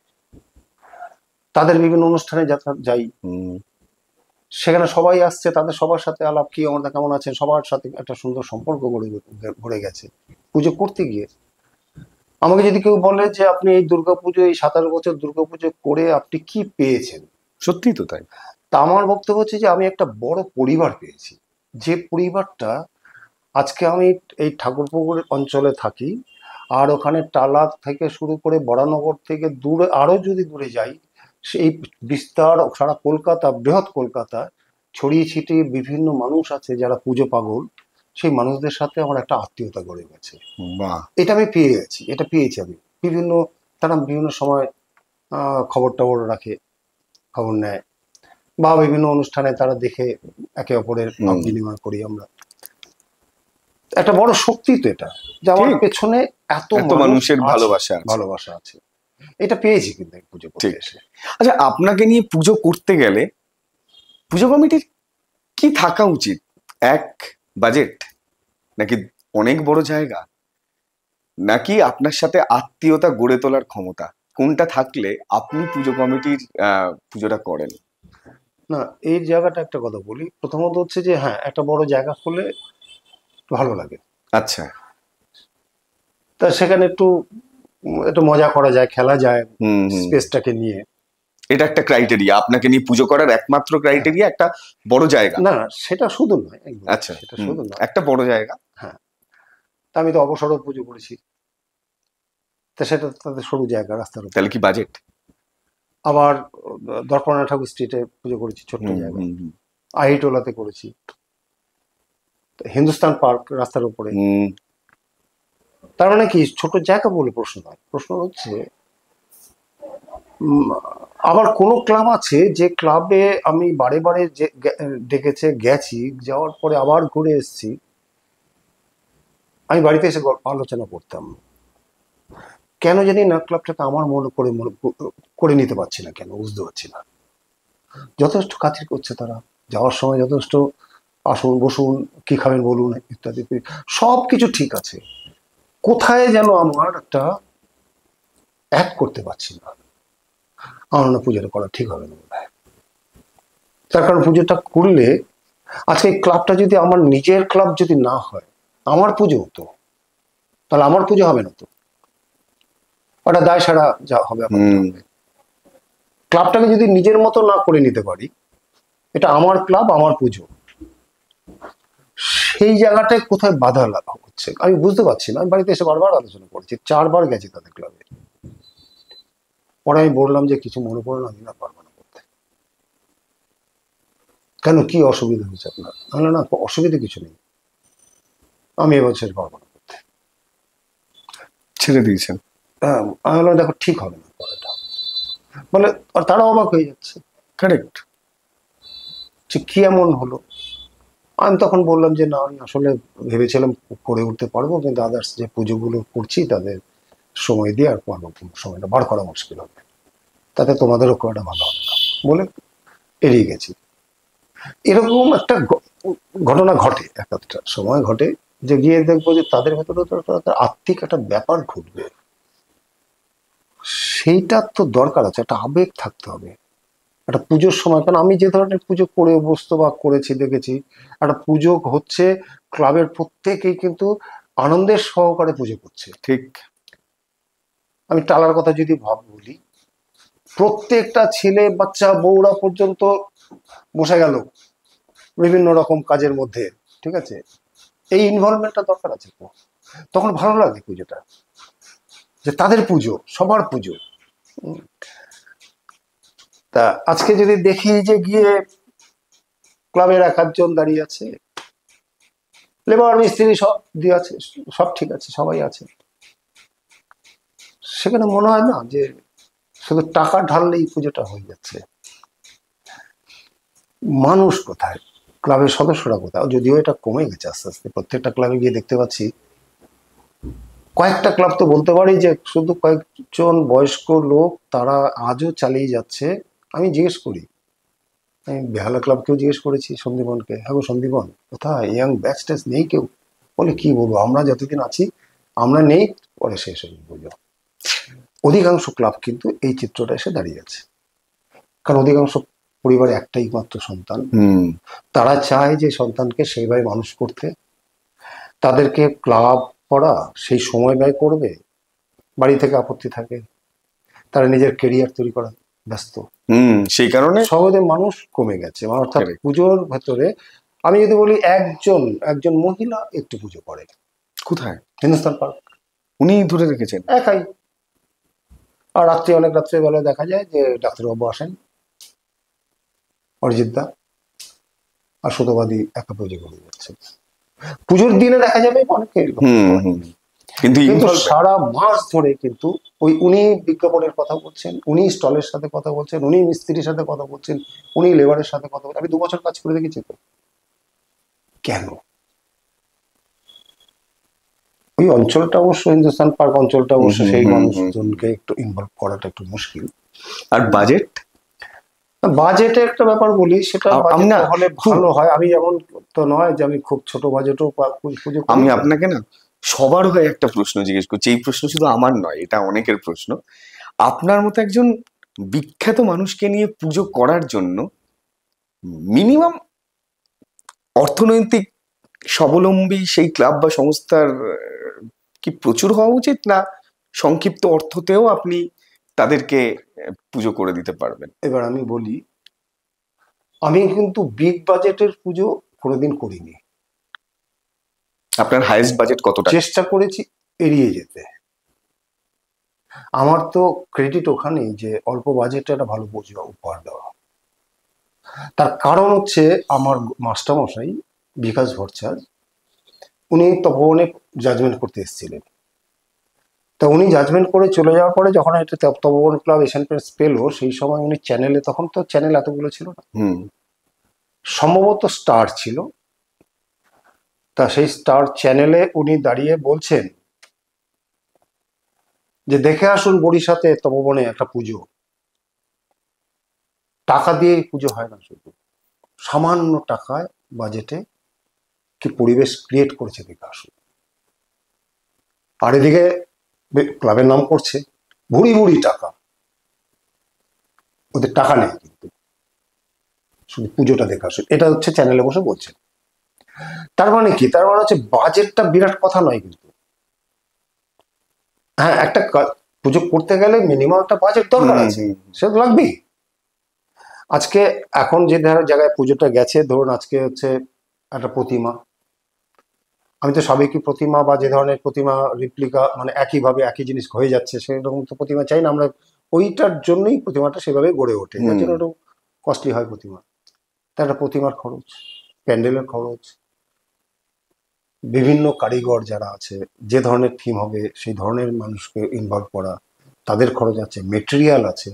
Speaker 2: তাদের বিভিন্ন অনুষ্ঠানে যাই, সেখানে সবাই আসছে, তাদের সবার সাথে আলাপ, কি আমরা কেমন আছেন, সবার সাথে একটা সুন্দর সম্পর্ক গড়ে গেছে পুজো করতে গিয়ে। আমাকে যদি কেউ বলে যে আপনি এই দুর্গাপুজো, এই 27 বছর দুর্গাপুজো করে আপনি কি পেয়েছেন,
Speaker 1: সত্যি তো তাই।
Speaker 2: তা আমার বক্তব্য হচ্ছে যে আমি একটা বড় পরিবার পেয়েছি, যে পরিবারটা আজকে আমি এই ঠাকুরপুকুর অঞ্চলে থাকি, আর ওখানে টালা থেকে শুরু করে বরানগর থেকে দূরে, আরো যদি দূরে যাই, সেই বিস্তার সারা কলকাতা, বৃহৎ কলকাতা ছড়িয়ে ছিটিয়ে বিভিন্ন মানুষ আছে যারা পুজো পাগল, সেই মানুষদের সাথে আমার একটা আত্মীয়তা গড়ে গেছে। এটা আমি পেয়ে গেছি, এটা পেয়েছি আমি। তারা বিভিন্ন সময় খবর টবর রাখে, খবর নেয়, বা বিভিন্ন অনুষ্ঠানে তারা দেখে, একে অপরের ভাব বিনিময় করি আমরা। একটা বড় শক্তি তো এটা, যে আমার পেছনে এত মানুষের ভালোবাসা আছে, এটা পেয়েছি কিন্তু পুজো করতে এসে।
Speaker 1: আচ্ছা, আপনাকে নিয়ে পুজো করতে গেলে পুজো কমিটির কি থাকা উচিত? এক, বাজেট, নাকি অনেক বড় জায়গা, নাকি আপনার সাথে আত্মীয়তা গড়ে তোলার ক্ষমতা? কোনটা থাকলে আপনি পুজো কমিটির পুজোটা করেন?
Speaker 2: না, এই জায়গাটা একটা কথা বলি। প্রথমত হচ্ছে যে হ্যাঁ, একটা বড় জায়গা হলে ভালো লাগে।
Speaker 1: আচ্ছা।
Speaker 2: তা সেখানে একটু মজা করা যায়, খেলা যায়
Speaker 1: হুম।
Speaker 2: স্পেসটাকে নিয়ে।
Speaker 1: এটা একটা ক্রাইটেরিয়া, আপনাকে নিয়ে পুজো করার একমাত্র ক্রাইটেরিয়া একটা বড় জায়গা?
Speaker 2: না, সেটা শুধু নয়, একদম
Speaker 1: আচ্ছা,
Speaker 2: সেটা শুধু নয়।
Speaker 1: একটা বড় জায়গা।
Speaker 2: হ্যাঁ, তা আমি তো অবসরও পুজো করেছি, তা সেটা তাদের সরু জায়গা, রাস্তার উপর।
Speaker 1: তাহলে কি বাজেট?
Speaker 2: আবার দর্পণা ঠাকুর স্ট্রিটে পুজো করেছি, ছোট্ট জায়গা। আহিটোলাতে করেছি, হিন্দুস্তান পার্ক রাস্তার উপরে। তার মানে কি ছোট জায়গা বলে প্রশ্ন নয়, প্রশ্ন হচ্ছে আবার কোনো ক্লাব আছে যে ক্লাবে আমি বারে বারে ডেকেছে, গেছি, যাওয়ার পরে আবার ঘুরে এসেছি। আমি বাড়িতে এসে আলোচনা করতাম, কেন জানি না ক্লাবটাকে আমার মনে করে নিতে পারছি না, কেন বুঝতে পারছি না। যথেষ্ট খাতির করছে তারা, যাওয়ার সময় যথেষ্ট আসুন বসুন, কি খাবেন বলুন ইত্যাদি, সব কিছু ঠিক আছে। কোথায় যেন আমার একটা এক করতে পারছি না। আমার না পুজোটা করা ঠিক হবে না বোধ হয়। তার কারণ পুজোটা করলে আজকে এই ক্লাবটা যদি আমার নিজের ক্লাব যদি না হয়, আমার পুজো হতো, তাহলে আমার পুজো হবে না তো, ওটা দায় সারা যা হবে। ক্লাবটাকে যদি নিজের মতো না করে নিতে পারি, এটা আমার ক্লাব, আমার পুজো, সেই জায়গাটায় কোথায় বাধা লাগা হচ্ছে আমি বুঝতে পারছি না। আমি বাড়িতে এসে বারবার আলোচনা করেছি, 4 বার গেছি তাদের ক্লাবে। পরে আমি বললাম যে কিছু মনে করো না, আমি না পারবো না করতে। কেন, কি অসুবিধা হয়েছে আপনার? না, অসুবিধা কিছু নেই, আমি এবছর পারবো না করতে,
Speaker 1: ছেড়ে দিয়েছেন।
Speaker 2: হ্যাঁ, আমি বললাম দেখো ঠিক হবে না পড়াটা, বলে। আর তারা অবাক হয়ে যাচ্ছে,
Speaker 1: কারেক্ট,
Speaker 2: কি এমন হলো? আমি তখন বললাম যে না, আমি আসলে ভেবেছিলাম করে উঠতে পারবো, কিন্তু আদার্স যে পুজোগুলো করছি তাদের সময় দিয়ে আর পারবো, সময়টা বার করা মুশকিল হবে, তাতে তোমাদেরও করাটা ভালো হবে না বলে এড়িয়ে গেছি। এরকম একটা ঘটনা ঘটে, একটা সময় ঘটে, যে গিয়ে দেখবো যে তাদের ভেতরে তো একটা আত্মিক একটা ব্যাপার ঘটবে, সেইটা তো দরকার আছে, একটা আবেগ থাকতে হবে একটা পুজোর সময়। কারণ আমি যে ধরনের পুজো করে অভ্যস্ত বা করেছি, দেখেছি একটা পুজো হচ্ছে, ক্লাবের প্রত্যেকেই কিন্তু আনন্দের সহকারে পুজো করছে।
Speaker 1: ঠিক।
Speaker 2: আমি টালার কথা যদি বলি, প্রত্যেকটা ছেলে বাচ্চা বউরা পর্যন্ত বসে গেল বিভিন্ন রকম কাজের মধ্যে, ঠিক আছে, এই ইনভলভমেন্টটা দরকার আছে। তখন ভালো লাগে পুজোটা, যে তাদের পুজো, সবার পুজো। তা আজকে যদি দেখি যে গিয়ে ক্লাবের 1-8 জন দাঁড়িয়ে আছে, লেবার মিস্ত্রি সব দিয়ে আছে, সব ঠিক আছে, সবাই আছে, সেখানে মনে হয় না যে শুধু টাকা ঢাললেই পুজোটা হয়ে যাচ্ছে। মানুষ কোথায়, ক্লাবের সদস্যরা কোথায়? যদিও এটা কমে গেছে আস্তে আস্তে, প্রত্যেকটা ক্লাবে গিয়ে দেখতে পাচ্ছি, কয়েকটা ক্লাব তো বলতে পারি যে শুধু কয়েকজন বয়স্ক লোক তারা আজও চালিয়ে যাচ্ছে। আমি জিজ্ঞেস করি, আমি বেহালা ক্লাবকেও জিজ্ঞেস করেছি, সন্দীপনকে, হ্যাঁ গো সন্দীপন কোথায়, ইয়াং ব্যাচ ট্যাচ নেই কেউ? বলে কি বলবো, আমরা যতদিন আছি আমরা নেই, পরে শেষ হয়ে পুজো। অধিকাংশ ক্লাব কিন্তু এই চিত্রটা এসে দাঁড়িয়ে আছে, কারণ অধিকাংশ পরিবারে একটাই মাত্র সন্তান, তারা চায় যে সন্তানকে সেইভাবে মানুষ করতে, তাদেরকে ক্লাব করা, সেই সময় ব্যয় করবে, বাড়ি থেকে আপত্তি থাকে, তারা নিজের কেরিয়ার তৈরি করা ব্যস্ত,
Speaker 1: সেই কারণে
Speaker 2: সহজে মানুষ কমে গেছে। অর্থাৎ পুজোর ভেতরে আমি যদি বলি একজন মহিলা একটু পুজো করে, কোথায়? হিন্দুস্তান পার্ক।
Speaker 1: উনি ধরে রেখেছেন
Speaker 2: একাই। আর রাত্রে, অনেক রাত্রে বেলা দেখা যায় যে ডাক্তারবাবু আসেন, অরিজিৎ দা আর সুতোবাদী একা পুজো করে যাচ্ছে। পুজোর দিনে দেখা যাবে অনেকে, কিন্তু সারা মাস ধরে কিন্তু উনি বিজ্ঞাপনের কথা বলছেন, উনি স্টলের সাথে কথা বলছেন, উনি মিস্ত্রির সাথে কথা বলছেন, উনি লেবারের সাথে কথা বলছেন। আমি 2 বছর কাজ করে দেখেছি তো। কেন? ওই অঞ্চলটা অবশ্য, হিন্দুস্তান পার্ক অঞ্চলটা অবশ্য সেই মানুষজনকে একটু ইনভলভ করাটা একটু মুশকিল।
Speaker 1: আর বাজেট
Speaker 2: বাজেটে একটা ব্যাপার বলি, সেটা
Speaker 1: আমি না
Speaker 2: হলে ভালো হয়। আমি যেমন তো নয় যে আমি খুব ছোট বাজেটও পুজো করি।
Speaker 1: আমি আপনাকে না সবার হয়ে একটা প্রশ্ন জিজ্ঞেস করছি, এই প্রশ্ন শুধু আমার নয়, এটা অনেকের প্রশ্ন। আপনার মতো একজন বিখ্যাত মানুষকে নিয়ে পুজো করার জন্য মিনিমাম অর্থনৈতিক স্বাবলম্বী সেই ক্লাব বা সংস্থার কি প্রচুর হওয়া উচিত, না সংক্ষিপ্ত অর্থতেও আপনি তাদেরকে পুজো করে দিতে পারবেন?
Speaker 2: এবার আমি বলি, আমি কিন্তু বিগ বাজেটের পুজো কোনোদিন করিনি।
Speaker 1: আপনার হাইয়েস্ট বাজেট কত টাকা?
Speaker 2: চেষ্টা করেছি এড়িয়ে যেতে। আমার তো ক্রেডিট ওখানেই যে অল্প বাজেটে একটা ভালো পুজো উপহার দেওয়া। তার কারণ হচ্ছে আমার মাস্টারমশাই বিকাশ ভট্টাচার্য, উনি তপবনে জাজমেন্ট করতে এসেছিলেন। তা উনি জাজমেন্ট করে চলে যাওয়ার পরে যখন একটা তপবন ক্লাব এশিয়ান পেন্টস পেলো, সেই সময় উনি চ্যানেলে, তখন তো চ্যানেল এতগুলো ছিল না, সম্ভবত স্টার ছিল, তা সেই স্টার চ্যানেলে উনি দাঁড়িয়ে বলছেন যে দেখে আসুন বরিশাতে তপবনে একটা পুজো, টাকা দিয়ে পুজো হয় না, শুধু সামান্য টাকায় বাজেটে কি পরিবেশ ক্রিয়েট করেছে দেখে আসুন। আর এদিকে ক্লাবের নাম করছে, ভুড়ি ভুড়ি টাকা, ওদের টাকা নেই কিন্তু শুধু পুজোটা দেখে আসুন, এটা হচ্ছে চ্যানেলে বসে বলছেন। তার মানে কি? তার মানে হচ্ছে বাজেটটা বিরাট কথা নয় কিন্তু। হ্যাঁ, একটা পুজো করতে গেলে মিনিমাম একটা বাজেট দরকার আছে, সে তো লাগবেই। আজকে এখন যে জায়গায় পুজোটা গেছে, ধরুন আজকে হচ্ছে একটা প্রতিমা, আমি তো সাবেকি প্রতিমা বা যে ধরনের প্রতিমা রিপ্লিকা, মানে একইভাবে একই জিনিস হয়ে যাচ্ছে, সেরকম তো প্রতিমা চাই না আমরা। ওইটার জন্যই প্রতিমাটা সেভাবে গড়ে ওঠে, যার জন্য একটু কস্টলি হয় প্রতিমা। তার একটা প্রতিমার খরচ, প্যান্ডেলের খরচ, বিভিন্ন কারিগর যারা আছে, যে ধরনের থিম হবে সেই ধরনের মানুষকে ইনভলভ করা, তাদের খরচ আছে, মেটেরিয়াল আছে,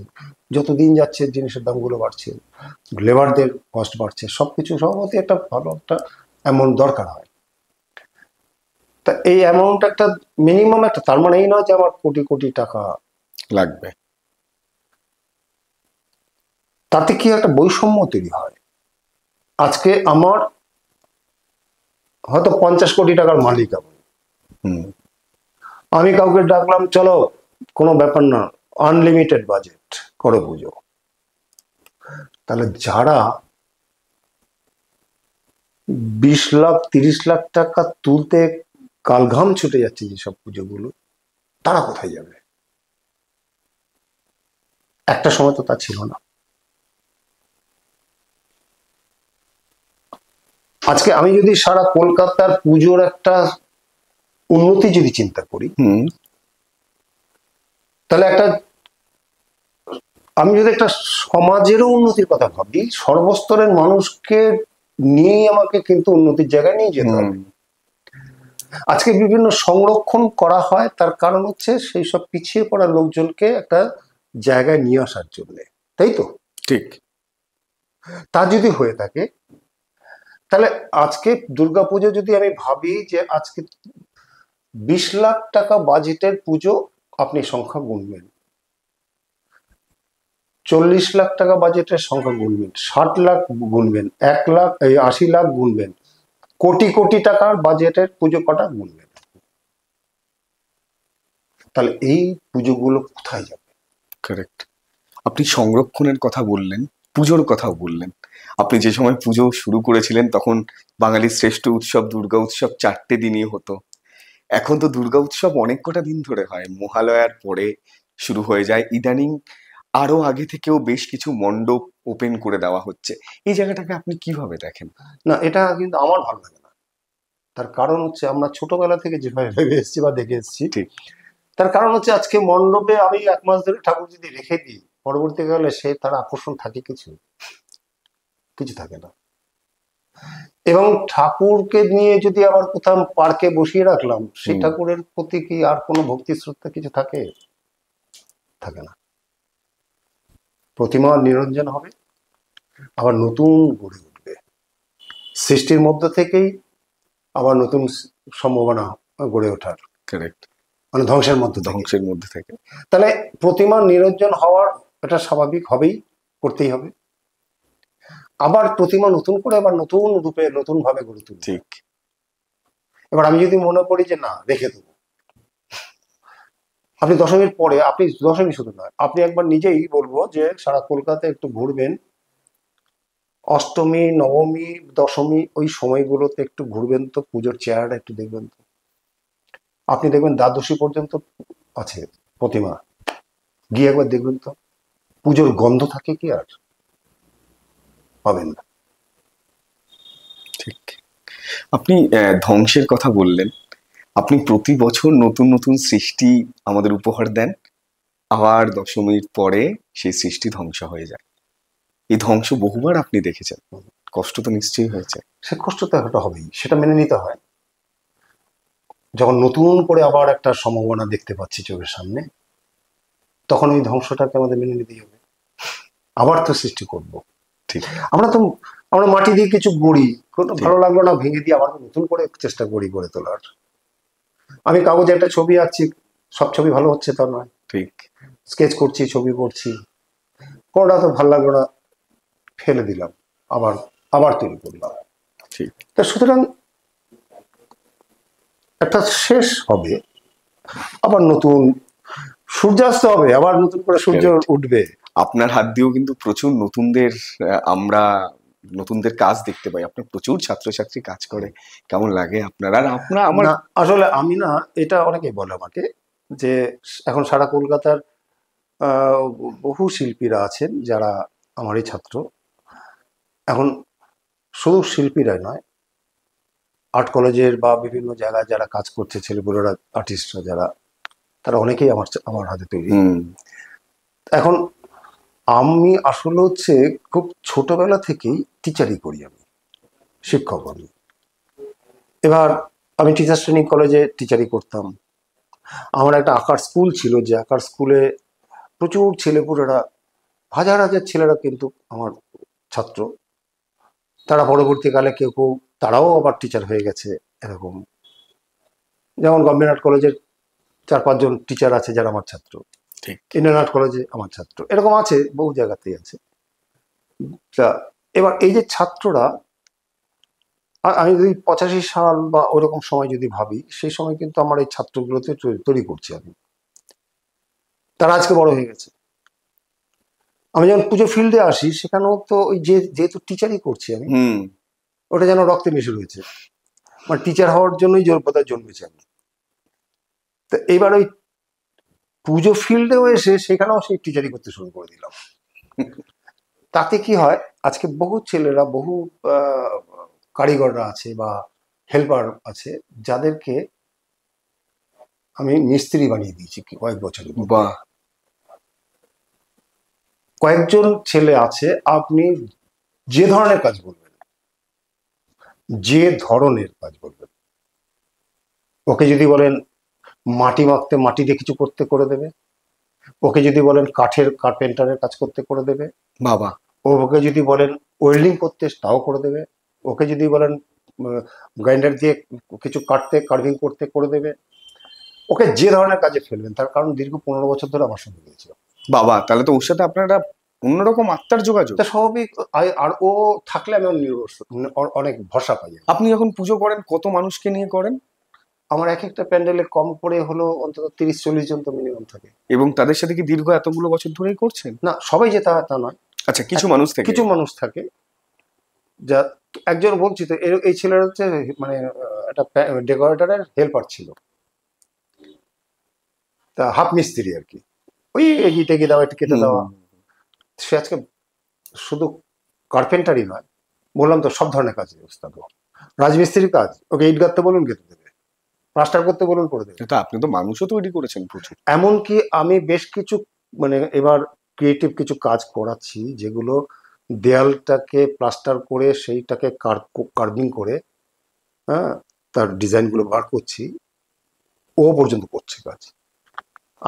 Speaker 2: যতদিন যাচ্ছে জিনিসের দামগুলো বাড়ছে, লেবারদের কস্ট বাড়ছে, সবকিছু সভাপতি একটা ভালো একটা অ্যামাউন্ট দরকার হয়। তা এই অ্যামাউন্ট একটা মিনিমাম একটা, তার মানে এই নয় যে আমার কোটি কোটি টাকা
Speaker 1: লাগবে।
Speaker 2: তাতে কি একটা বৈষম্য তৈরি হয়। আজকে আমার হয়তো 50 কোটি টাকার মালিক, আমি কাউকে ডাকলাম, চলো কোনো ব্যাপার না, আনলিমিটেড বাজেট করে পুজো। তাহলে যারা 20 লাখ 30 লাখ টাকা তুলতে কালঘাম ছুটে যাচ্ছে যেসব পুজোগুলো, তারা কোথায় যাবে? একটা সময় তো তা ছিল না। আজকে আমি যদি সারা কলকাতার পুজোর একটা উন্নতি যদি চিন্তা করি, তাহলে একটা, আমি যদি একটা সমাজেরও উন্নতির কথা ভাবি, সর্বস্তরের মানুষকে নিয়েই আমাকে কিন্তু উন্নতির জায়গায় নিয়ে যেতে হবে। আজকে বিভিন্ন সংরক্ষণ করা হয়, তার কারণ হচ্ছে সেই সব পিছিয়ে পড়া লোকজনকে একটা জায়গায় নিয়ে আসার জন্য, তাই তো?
Speaker 1: ঠিক।
Speaker 2: তা যদি হয়ে থাকে, তাহলে আজকে দুর্গাপুজো যদি আমি ভাবি যে আজকে 20 লাখ টাকা বাজেটের পুজো, আপনি সংখ্যা গুনবেন, 40 লাখ টাকা বাজেটের সংখ্যা গুনবেন, 60 লাখ গুনবেন, 1 লাখ 80 লাখ গুনবেন, কোটি কোটি টাকার বাজেটের পুজো কটা গুনবেন। তাহলে এই পুজোগুলো কোথায় যাবে?
Speaker 1: কারেক্ট। আপনি সংরক্ষণের কথা বললেন, পুজোর কথাও বললেন। আপনি যে সময় পুজো শুরু করেছিলেন তখন বাঙালির শ্রেষ্ঠ উৎসব দুর্গা উৎসব 4টে দিনই হতো। এখন তো দুর্গা উৎসব অনেক কটা দিন ধরে হয়, মহালয়ার পরে শুরু হয়ে যায়, ইদানিং আরো আগে থেকেও বেশ কিছু মণ্ডপ ওপেন করে দেওয়া হচ্ছে। এই জায়গাটাকে আপনি কিভাবে দেখেন?
Speaker 2: না, এটা কিন্তু আমার ভালো লাগে না। তার কারণ হচ্ছে আমরা ছোটবেলা থেকে যেভাবে ভেবে এসেছি বা দেখে এসেছি,
Speaker 1: ঠিক।
Speaker 2: তার কারণ হচ্ছে আজকে মণ্ডপে আমি 1 মাস ধরে ঠাকুর যদি রেখে দিই, পরবর্তীকালে সে তার আকর্ষণ থাকে কিছু? কিছু থাকে না। এবং ঠাকুরকে নিয়ে যদি আবার কোথাও পার্কে বসিয়ে রাখলাম, সেই ঠাকুরের প্রতি কি আর কোনো ভক্তি শ্রদ্ধা কিছু থাকে? থাকে না। প্রতিমা নিরঞ্জন হবে, আবার নতুন গড়ে উঠবে, সৃষ্টির মধ্য থেকেই আবার নতুন সম্ভাবনা গড়ে ওঠার।
Speaker 1: কারেক্ট।
Speaker 2: মানে ধ্বংসের মধ্যে
Speaker 1: থেকে।
Speaker 2: তাহলে প্রতিমা নিরঞ্জন হওয়ার এটা স্বাভাবিক হবেই, করতেই হবে। আবার প্রতিমা নতুন করে আবার নতুন রূপে নতুন ভাবে গড়ে তুলি।
Speaker 1: ঠিক।
Speaker 2: এবার আমি যদি মনে করি যে না রেখে দেবো, আপনি দশমীর পরে, আপনি দশমী শুধু নয়, আপনি একবার নিজেই বলবো যে সারা কলকাতায় একটু ঘুরবেন, অষ্টমী নবমী দশমী ওই সময়গুলোতে একটু ঘুরবেন তো, পুজোর চেহারাটা একটু দেখবেন তো। আপনি দেখবেন দ্বাদশী পর্যন্ত আছে প্রতিমা, গিয়ে একবার দেখবেন তো পুজোর গন্ধ থাকে কি আর? পাবেন না।
Speaker 1: ঠিক। আপনি ধ্বংসের কথা বললেন, আপনি প্রতি বছর নতুন নতুন সৃষ্টি আমাদের উপহার দেন, আবার দশমীর পরে সেই সৃষ্টি ধ্বংস হয়ে যায়। এই ধ্বংস বহুবার আপনি দেখেছেন, কষ্ট তো নিশ্চয়ই হয়েছে।
Speaker 2: সে কষ্ট তো একটা হবেই, সেটা মেনে নিতে হয়। যখন নতুন করে আবার একটা সম্ভাবনা দেখতে পাচ্ছি চোখের সামনে, তখন ওই ধ্বংসটাকে আমাদের মেনে নিতেই হবে, আবার তো সৃষ্টি করব।
Speaker 1: ঠিক।
Speaker 2: আমরা মাটি দিয়ে কিছু গড়ি, কোনো ভালো লাগলো না ভেঙে দিয়ে আবার নতুন করে চেষ্টা করি গড়ে তোলার। আমি কাগজে একটা ছবি আঁকছি, সব ছবি ভালো হচ্ছে তা নয়।
Speaker 1: ঠিক।
Speaker 2: স্কেচ করছি, ছবি করছি, কোনটা তো ভালো লাগলো না, ফেলে দিলাম, আবার আবার তৈরি করলাম।
Speaker 1: ঠিক।
Speaker 2: তা সুতরাং একটা শেষ হবে, আবার নতুন সূর্যাস্ত হবে, আবার নতুন করে সূর্য উঠবে।
Speaker 1: আপনার হাত দিয়েও কিন্তু প্রচুর নতুনদের আমরা নতুনদের কাজ দেখতে পাই, আপনার প্রচুর ছাত্রছাত্রী কাজ করে, কেমন লাগে আপনার? আর আপনার আমার
Speaker 2: আসলে আমি না, এটা অনেকেই বলে আমাকে যে এখন সারা কলকাতার বহু শিল্পীরা আছেন যারা আমারই ছাত্র। এখন শুধু শিল্পীরাই নয়, আর্ট কলেজের বা বিভিন্ন জায়গায় যারা কাজ করছে ছেলেপুলেরা, আর্টিস্টরা যারা, তারা অনেকেই আমার হাতে তৈরি। এখন আমি আসলে হচ্ছে খুব ছোটবেলা থেকেই টিচারই করি, আমি শিক্ষক। এবার আমি টিচার্স ট্রেনিং কলেজে টিচারই করতাম। আমার একটা আঁকার স্কুল ছিল, যে আঁকার স্কুলে প্রচুর ছেলেপুলেরা, হাজার হাজার ছেলেরা কিন্তু আমার ছাত্র। তারা পরবর্তীকালে কেউ কেউ তারাও আবার টিচার হয়ে গেছে এরকম। যেমন গভর্নমেন্ট আর্ট কলেজের 4-5 জন টিচার আছে যারা আমার ছাত্র, ইন্ডিয়ান আর্ট কলেজে আমার ছাত্র, এরকম আছে, বহু জায়গাতেই আছে। তা এবার এই যে ছাত্ররা, আমি যদি 85 সাল বা ওরকম সময় যদি ভাবি, সেই সময় কিন্তু আমার এই ছাত্রগুলোতে তৈরি করছি আমি। তারা আজকে বড় হয়ে গেছে। আমি যখন পুজো ফিল্ডে আসি, সেখানেও তো ওই যেহেতু টিচারই করছি আমি, ওটা যেন রক্তে মিশে রয়েছে, মানে টিচার হওয়ার জন্যই বোধহয় জন্মেছে আমি। তো এবার ওই পুজো ফিল্ডেও এসে সেখানেও সেই টিচারই করতে শুরু করে দিলাম। তাতে কি হয়, আজকে বহু ছেলেরা, বহু কারিগররা আছে বা হেল্পার আছে, যাদেরকে আমি মিস্ত্রি বানিয়ে দিয়েছি কয়েক বছরের মধ্যে।
Speaker 1: বাহ।
Speaker 2: কয়েকজন ছেলে আছে, আপনি যে ধরনের কাজ বলবেন, যে ধরনের কাজ বলবেন, ওকে যদি বলেন মাটি মাখতে, মাটি দিয়ে কিছু করতে করে দেবে। ওকে যদি বলেন কার্পেন্টারের কাজ করতে করে দেবে।
Speaker 1: বাবা।
Speaker 2: ওকে যদি বলেন ওয়েল্ডিং করতে, তাও করে দেবে। ওকে যদি বলেন গ্রাইন্ডার দিয়ে কিছু কাটতে, কার্ভিং করতে করে দেবে। ওকে যে ধরনের কাজে ফেলবেন, তার কারণ দীর্ঘ 15 বছর ধরে আমার সঙ্গে রয়েছে।
Speaker 1: বাবা, তাহলে তো ওর সাথে আপনারা অন্যরকম আত্মার যোগাযোগ।
Speaker 2: স্বাভাবিক। আর ও থাকলে আমি অনেক ভরসা পাই।
Speaker 1: আপনি যখন পুজো করেন কত মানুষকে নিয়ে করেন?
Speaker 2: আমার এক একটা প্যান্ডেলে কম করে হলো অন্তত 30-40 জন তো মিনিমাম থাকে।
Speaker 1: এবং তাদের সাথে কি দীর্ঘ এতগুলো বছর ধরেই করছেন?
Speaker 2: না, সবাই যে তা নয়।
Speaker 1: আচ্ছা, কিছু মানুষ থাকে
Speaker 2: যা, একজন বলছি তো, এই ছেলেটা হচ্ছে মানে একটা ডেকোরেটরের হেল্পার ছিল, তা হাফ মিস্ত্রি আর কি, ওই এগিয়ে টেগিয়ে দেওয়া, একটু কেটে দেওয়া। সে আজকে শুধু কার্পেন্টারই নয়, বললাম তো সব ধরনের কাজ ব্যবস্থা। রাজমিস্ত্রির কাজ, ওকে ইট গাঁথতে বলুন গেঁথে দেবে, প্লাস্টার করতে বলুন করে দেবে।
Speaker 1: আপনি তো মানুষও তৈরি করেছেন প্রচুর।
Speaker 2: এমনকি আমি বেশ কিছু মানে এবার ক্রিয়েটিভ কিছু কাজ করাচ্ছি, যেগুলো দেয়ালটাকে প্লাস্টার করে সেইটাকে কার্ভিং করে, হ্যাঁ, তার ডিজাইনগুলো বার করছি। ও পর্যন্ত করছে কাজ,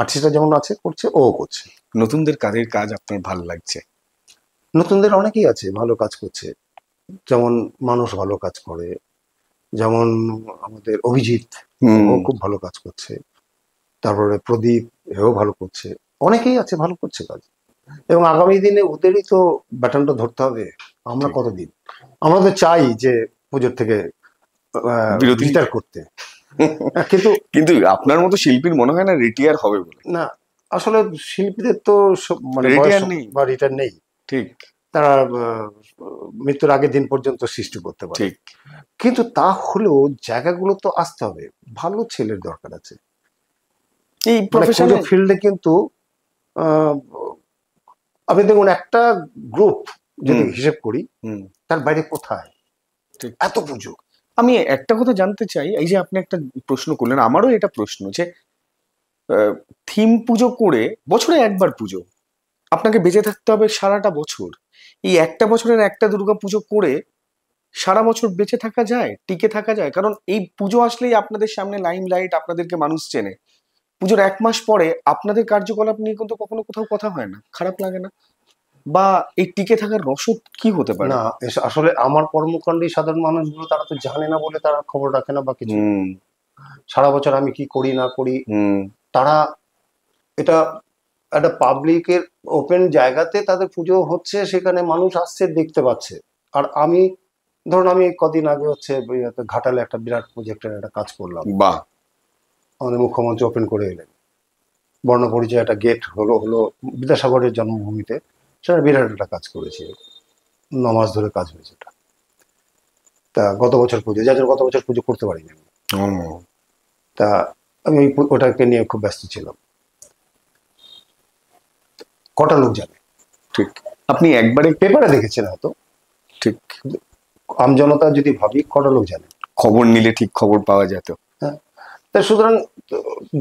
Speaker 2: আর্টিস্টরা যেমন আছে করছে, ও করছে।
Speaker 1: নতুনদের কাজের কাজ আপনার ভালো লাগছে?
Speaker 2: নতুনদের অনেকেই আছে ভালো কাজ করছে, যেমন মানুষ ভালো কাজ করে, যেমন আমাদের অভিজিৎ, ও খুব ভালো কাজ করছে। তারপরে প্রদীপ, এও ভালো করছে। অনেকেই আছে ভালো করছে কাজ। এবং আগামী দিনে ওদেরই তো ব্যাটনটা ধরতে হবে। আমরা
Speaker 1: ঠিক।
Speaker 2: কতদিন, আমরা তো চাই যে পুজোর থেকে
Speaker 1: বিরতি
Speaker 2: রিটায়ার করতে, কিন্তু
Speaker 1: কিন্তু আপনার মতো শিল্পীর মনে হয় না রিটায়ার হবে বলে?
Speaker 2: না, আসলে শিল্পীদের তো মানে বয়স
Speaker 1: রিটায়ার নেই।
Speaker 2: বা রিটায়ার নেই,
Speaker 1: ঠিক
Speaker 2: তারা মৃত্যুর আগের দিন পর্যন্ত সৃষ্টি করতে পারে।
Speaker 1: ঠিক।
Speaker 2: কিন্তু তা হলেও জায়গাগুলো তো আসতে হবে, ভালো ছেলের দরকার আছে।
Speaker 1: এই
Speaker 2: মানে
Speaker 1: প্রফেশনে
Speaker 2: পুজো ফিল্ডে কিন্তু আহ, আপনি দেখুন একটা গ্রুপ যদি হিসেব করি, তার বাইরে কোথায়
Speaker 1: ঠিক।
Speaker 2: এত পুজো।
Speaker 1: আমি একটা কথা জানতে চাই, এই যে আপনি একটা প্রশ্ন করলেন, আমারও এটা প্রশ্ন যে থিম পুজো করে বছরে একবার পুজো, আপনাকে বেঁচে থাকতে হবে সারাটা বছর। এই একটা বছরের একটা দুর্গা পুজো করে সারা বছর বেঁচে থাকা যায়, টিকে থাকা যায়? কারণ এই পুজো আসলেই আপনাদের সামনে লাইম লাইট, আপনাদেরকে মানুষ চেনে। পুজোর 1 মাস পরে আপনাদের কার্যকলাপ নিয়ে কিন্তু কখনো কোথাও কথা হয় না, খারাপ লাগে না? বা এই টিকে থাকার রসদ কি হতে পারে?
Speaker 2: না, আসলে আমার কর্মকাণ্ডে সাধারণ মানুষগুলো তারা তো জানে না বলে তারা খবর রাখে না বা কিছু। সারা বছর আমি কি করি না করি, তারা এটা একটা পাবলিকের ওপেন জায়গাতে তাদের পুজো হচ্ছে, সেখানে মানুষ আসছে দেখতে পাচ্ছে। আর আমি ধরুন আমি কদিন আগে হচ্ছে ঘাটালে একটা বিরাট প্রজেক্টের একটা কাজ করলাম।
Speaker 1: বাহ।
Speaker 2: আমাদের মুখ্যমন্ত্রী ওপেন করে এলেন, বর্ণ পরিচয় একটা গেট হলো হলো বিদ্যাসাগরের জন্মভূমিতে, সেটা বিরাট একটা কাজ করেছি, 9 মাস ধরে কাজ হয়েছে এটা। তা গত বছর পুজো, যার জন্য গত বছর পুজো করতে পারিনি আমি। তা আমি ওটাকে নিয়ে খুব ব্যস্ত ছিলাম। কটা লোক জানে?
Speaker 1: ঠিক। আপনি একবারে
Speaker 2: পেপারে দেখেছেন হয়তো,
Speaker 1: ঠিক।
Speaker 2: আমজনতা যদি ভাবি কটা লোক জানে?
Speaker 1: খবর নিলে ঠিক খবর পাওয়া যেত।
Speaker 2: হ্যাঁ, তা সুতরাং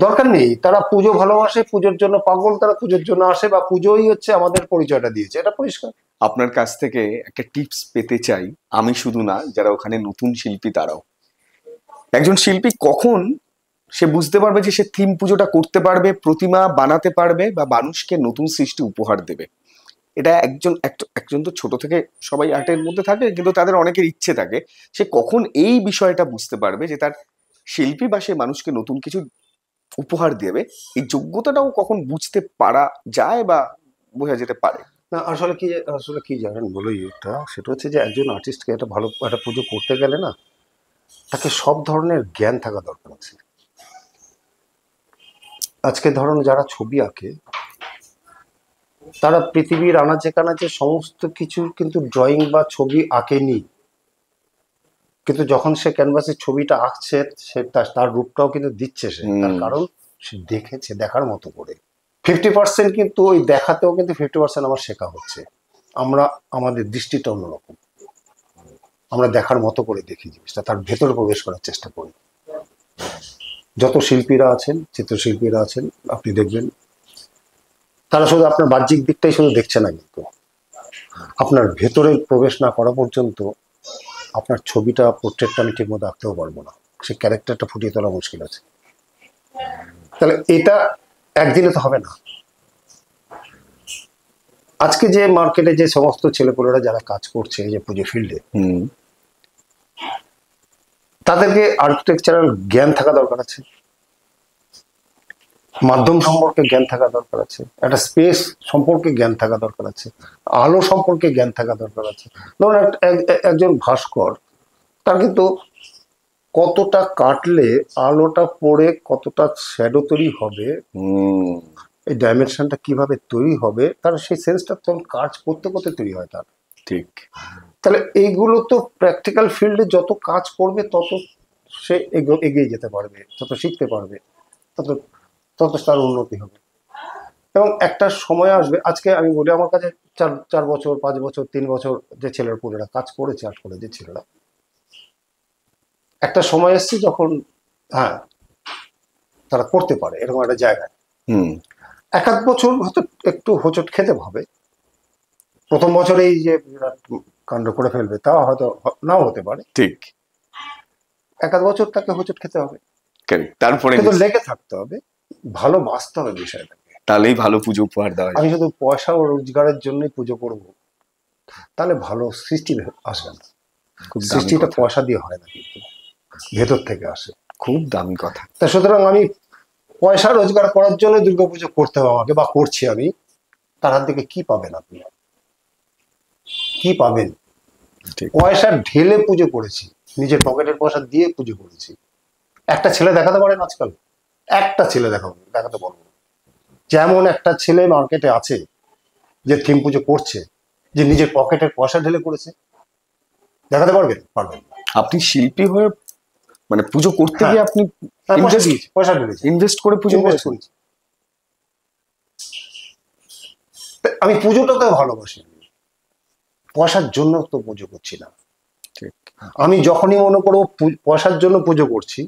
Speaker 2: দরকার নেই, তারা পুজো ভালোবাসে, পুজোর জন্য পাগল, তারা পুজোর জন্য আসে, বা পুজোই হচ্ছে আমাদের পরিচয়টা দিয়েছে, এটা পরিষ্কার।
Speaker 1: আপনার কাছ থেকে একটা টিপস পেতে চাই, আমি শুধু না, যারা ওখানে নতুন শিল্পী তারাও। একজন শিল্পী কখন সে বুঝতে পারবে যে সে থিম পুজোটা করতে পারবে, প্রতিমা বানাতে পারবে, বা মানুষকে নতুন সৃষ্টি উপহার দেবে? এটা একজন তো ছোট থেকে সবাই আর্টের মধ্যে থাকে, কিন্তু তাদের অনেকের ইচ্ছে থাকে। সে কখন এই বিষয়টা বুঝতে পারবে যে তার শিল্পী বা সে মানুষকে নতুন কিছু উপহার দেবে? এই যোগ্যতাটাও কখন বুঝতে পারা যায় বা বোঝা যেতে পারে?
Speaker 2: না, আসলে কি জানেন বলোই একটা, সেটা হচ্ছে যে একজন আর্টিস্টকে একটা ভালো একটা পুজো করতে গেলে না, তাকে সব ধরনের জ্ঞান থাকা দরকার আছে। আজকে ধরুন যারা ছবি আঁকে, তারা পৃথিবীর আনাচে কানাচে সমস্ত কিছু কিন্তু ড্রয়িং বা ছবি আঁকেনি, কিন্তু যখন সে ক্যানভাসে ছবিটা আঁকছে, সে তার রূপটাও কিন্তু দিচ্ছে সে, তার কারণ সে দেখেছে, দেখার মতো করে। 50% কিন্তু ওই দেখাতেও কিন্তু 50% আমার শেখা হচ্ছে। আমরা আমাদের দৃষ্টিটা অন্যরকম, আমরা দেখার মতো করে দেখি জিনিসটা, তার ভেতরে প্রবেশ করার চেষ্টা করি। যত শিল্পীরা আছেন, চিত্রশিল্পীরা আছেন, আপনি দেখবেন তারা শুধু আপনার বাহ্যিক দিকটাই শুধু দেখছে না, কিন্তু আপনার ভেতরে প্রবেশ না করা পর্যন্ত আপনার ছবিটা, পোর্ট্রেটটা আমি ঠিক মতো আঁকতেও পারবো না, সে ক্যারেক্টারটা ফুটিয়ে তোলা মুশকিল আছে। তাহলে এটা একদিনে তো হবে না। আজকে যে মার্কেটে যে সমস্ত ছেলেপুলেরা যারা কাজ করছে এই যে পুজো ফিল্ডে, তাদেরকে আর্কিটেকচারাল জ্ঞান থাকা দরকার আছে, মাধ্যম সম্পর্কে জ্ঞান থাকা দরকার আছে, একটা স্পেস সম্পর্কে জ্ঞান থাকা দরকার আছে, আলো সম্পর্কে জ্ঞান থাকা দরকার আছে। ধরুন একজন ভাস্কর, তার কিন্তু কতটা কাটলে আলোটা পড়ে কতটা শ্যাডো তৈরি হবে, এই ডাইমেনশনটা কিভাবে তৈরি হবে, তার সেই সেন্সটা তখন কাজ করতে করতে তৈরি হয় তার।
Speaker 1: ঠিক।
Speaker 2: তাহলে এইগুলো তো প্র্যাকটিক্যাল ফিল্ডে যত কাজ করবে তত সে এগিয়ে যেতে পারবে, তত শিখতে পারবে, তত তত তার উন্নতি হবে। এবং একটা সময় আসবে, আজকে আমি বলি আমার কাছে 4 বছর 5 বছর 3 বছর যে ছেলের পুলেরা কাজ করেছে, আর্ট কলেজের ছেলেরা, একটা সময় এসছে যখন হ্যাঁ তারা করতে পারে এরকম একটা জায়গায়। 1-1 বছর হয়তো একটু হোঁচট খেতে হবে, প্রথম বছরেই যে বিরাট কাণ্ড করে ফেলবে তা হয়তো নাও হতে পারে।
Speaker 1: ঠিক।
Speaker 2: 1-1 বছর তাকে হোঁচট খেতে হবে,
Speaker 1: তারপরে
Speaker 2: কিন্তু লেগে থাকতে হবে, ভালোবাসতে হবে বিষয়টাকে,
Speaker 1: তাহলেই ভালো পুজো উপহার দেওয়া যায়।
Speaker 2: আমি শুধু পয়সা ও রোজগারের জন্যই পুজো করব, তাহলে ভালো সৃষ্টি আসবে না। সৃষ্টিটা পয়সা দিয়ে হয় না, কিন্তু ভেতর থেকে আসে।
Speaker 1: খুব দামি কথা।
Speaker 2: তা সুতরাং আমি পয়সা রোজগার করার জন্য দুর্গাপুজো করতে হবে আমাকে, বা করছি আমি, তার হাত থেকে কি পাবেন আপনি? কি পাবেন?
Speaker 1: ঠিক।
Speaker 2: পয়সা ঢেলে পুজো করেছি, নিজের পকেটের পয়সা দিয়ে পুজো করেছি। একটা ছেলে দেখাতে পারেন আজকাল? একটা ছেলে দেখাতে পারবো। যেমন একটা ছেলে মার্কেটে আছে যে থিম পুজো করছে, যে নিজের পকেটের পয়সা ঢেলে করেছে, দেখাতে পারবেন? পারবেন না।
Speaker 1: আপনি শিল্পী হয়ে মানে পুজো করতে
Speaker 2: হ্যাঁ।
Speaker 1: গিয়ে আপনি
Speaker 2: পয়সা ঢেলেছি,
Speaker 1: ইনভেস্ট করে পুজো
Speaker 2: ইনভেস্ট
Speaker 1: করেছেন।
Speaker 2: করেছি। আমি পুজোটাকে ভালোবাসি, পয়সার জন্য তো পুজো করছি না।
Speaker 1: ঠিক।
Speaker 2: আমি যখনই মনে করবো পয়সার জন্য পুজো করছি,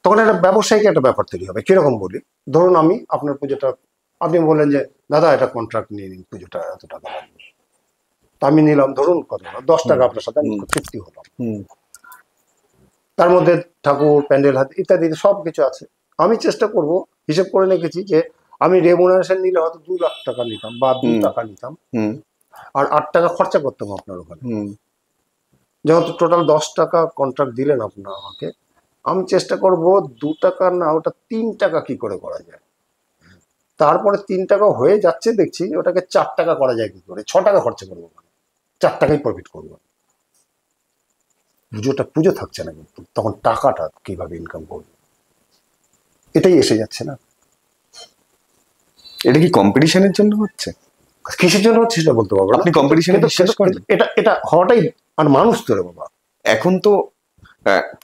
Speaker 2: তখন একটা ব্যবসায়িক একটা ব্যাপার তৈরি হবে। কিরকম বলি, ধরুন আমি আপনার পুজোটা, আপনি বললেন যে দাদা এটা কন্ট্রাক্ট নিয়ে নিন, পুজোটা এত টাকা লাগবে। তা আমি নিলাম, ধরুন কত 10 টাকা আপনার সাথে আমি চুক্তি হলাম। তার মধ্যে ঠাকুর, প্যান্ডেল, হাত ইত্যাদি সব কিছু আছে। আমি চেষ্টা করব, হিসেব করে রেখেছি যে আমি রেমুনারেশন নিলে হয়তো 2 লাখ টাকা নিতাম বা 2 টাকা নিতাম, আর 8 টাকা খরচা করতাম আপনার ওখানে। যেহেতু টোটাল 10 টাকা কন্ট্রাক্ট দিলেন আপনার আমাকে, আমি চেষ্টা করব 2 টাকা না, ওটা 3 টাকা কি করে করা যায়। তারপরে 3 টাকা হয়ে যাচ্ছে, দেখছি ওটাকে 4 টাকা করা যায় কি করে। 6 টাকা খরচা করবো, 4 টাকাই প্রফিট করবো। পুজো থাকছে না, কিন্তু তখন টাকাটা কিভাবে ইনকাম করবো, এটাই এসে যাচ্ছে না।
Speaker 1: এটা কি কম্পিটিশনের জন্য হচ্ছে?
Speaker 2: কিসের জন্য হচ্ছে সেটা বলতে পারবো না।
Speaker 1: আপনি কম্পিটিশনে বিশ্বাস করেন?
Speaker 2: এটা হওয়াটাই, আর মানুষ তো রে বাবা,
Speaker 1: এখন তো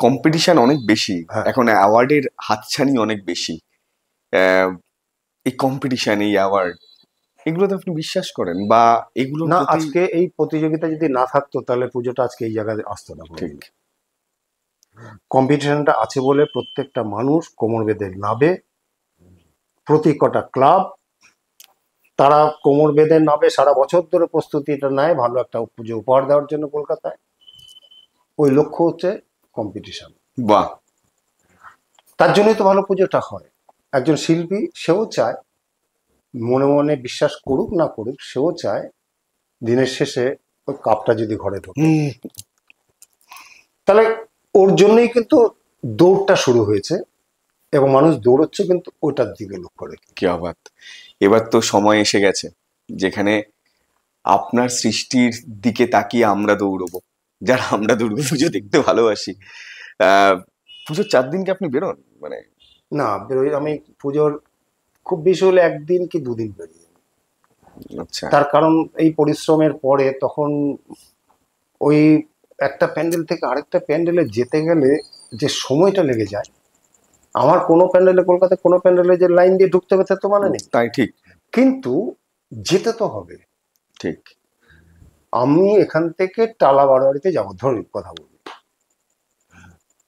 Speaker 1: কম্পিটিশন অনেক বেশি, এখন অ্যাওয়ার্ডের হাতছানি অনেক বেশি। এই কম্পিটিশন, এই অ্যাওয়ার্ড, এগুলোতে আপনি বিশ্বাস করেন? বা এগুলো
Speaker 2: না, আজকে এই প্রতিযোগিতা যদি না থাকতো তাহলে পুজোটা আজকে এই জায়গায় আসতো না।
Speaker 1: ঠিক।
Speaker 2: কম্পিটিশনটা আছে বলে প্রত্যেকটা মানুষ কোমর বেঁধে নাবে। প্রতি কটা ক্লাব তারা কোমর বেঁধে নাবে, সারা বছর ধরে প্রস্তুতিটা নেয় ভালো একটা পুজো উপহার দেওয়ার জন্য কলকাতায়। ওই লক্ষ্য হচ্ছে কম্পিটিশন।
Speaker 1: বাহ।
Speaker 2: তার জন্যই তো ভালো পুজোটা হয়। একজন শিল্পী সেও চায়, মনে মনে বিশ্বাস করুক না করুক, সেও চায় দিনের শেষে ওই কাপটা যদি ঘরে ঢোকে। তাহলে ওর জন্যই কিন্তু দৌড়টা শুরু হয়েছে, এবং মানুষ দৌড়চ্ছে কিন্তু ওটার দিকে লক্ষ্য রেখে।
Speaker 1: কি আবাদ। এবার তো সময় এসে গেছে যেখানে আপনার সৃষ্টির দিকে তাকিয়ে আমরা দৌড়বো, যারা আমরা দুর্গাপুজো দেখতে ভালোবাসি। পুজোর 4 দিন কি আপনি বেরোন? মানে
Speaker 2: না বেরোই, আমি পুজোর খুব বেশি হলে 1 দিন কি 2 দিন বেরিয়ে।
Speaker 1: আচ্ছা।
Speaker 2: তার কারণ এই পরিশ্রমের পরে তখন ওই একটা প্যান্ডেল থেকে আরেকটা প্যান্ডেলে যেতে গেলে যে সময়টা লেগে যায়, আমার কোনো প্যান্ডেলে, কলকাতায় কোনো প্যান্ডেলে যে লাইন দিয়ে ঢুকতে হবে তো মানে নেই।
Speaker 1: তাই, ঠিক।
Speaker 2: কিন্তু যেতে তো হবে।
Speaker 1: ঠিক।
Speaker 2: আমি এখান থেকে টালা বারোয়ারিতে যাবো, ধরুন কথা বলি,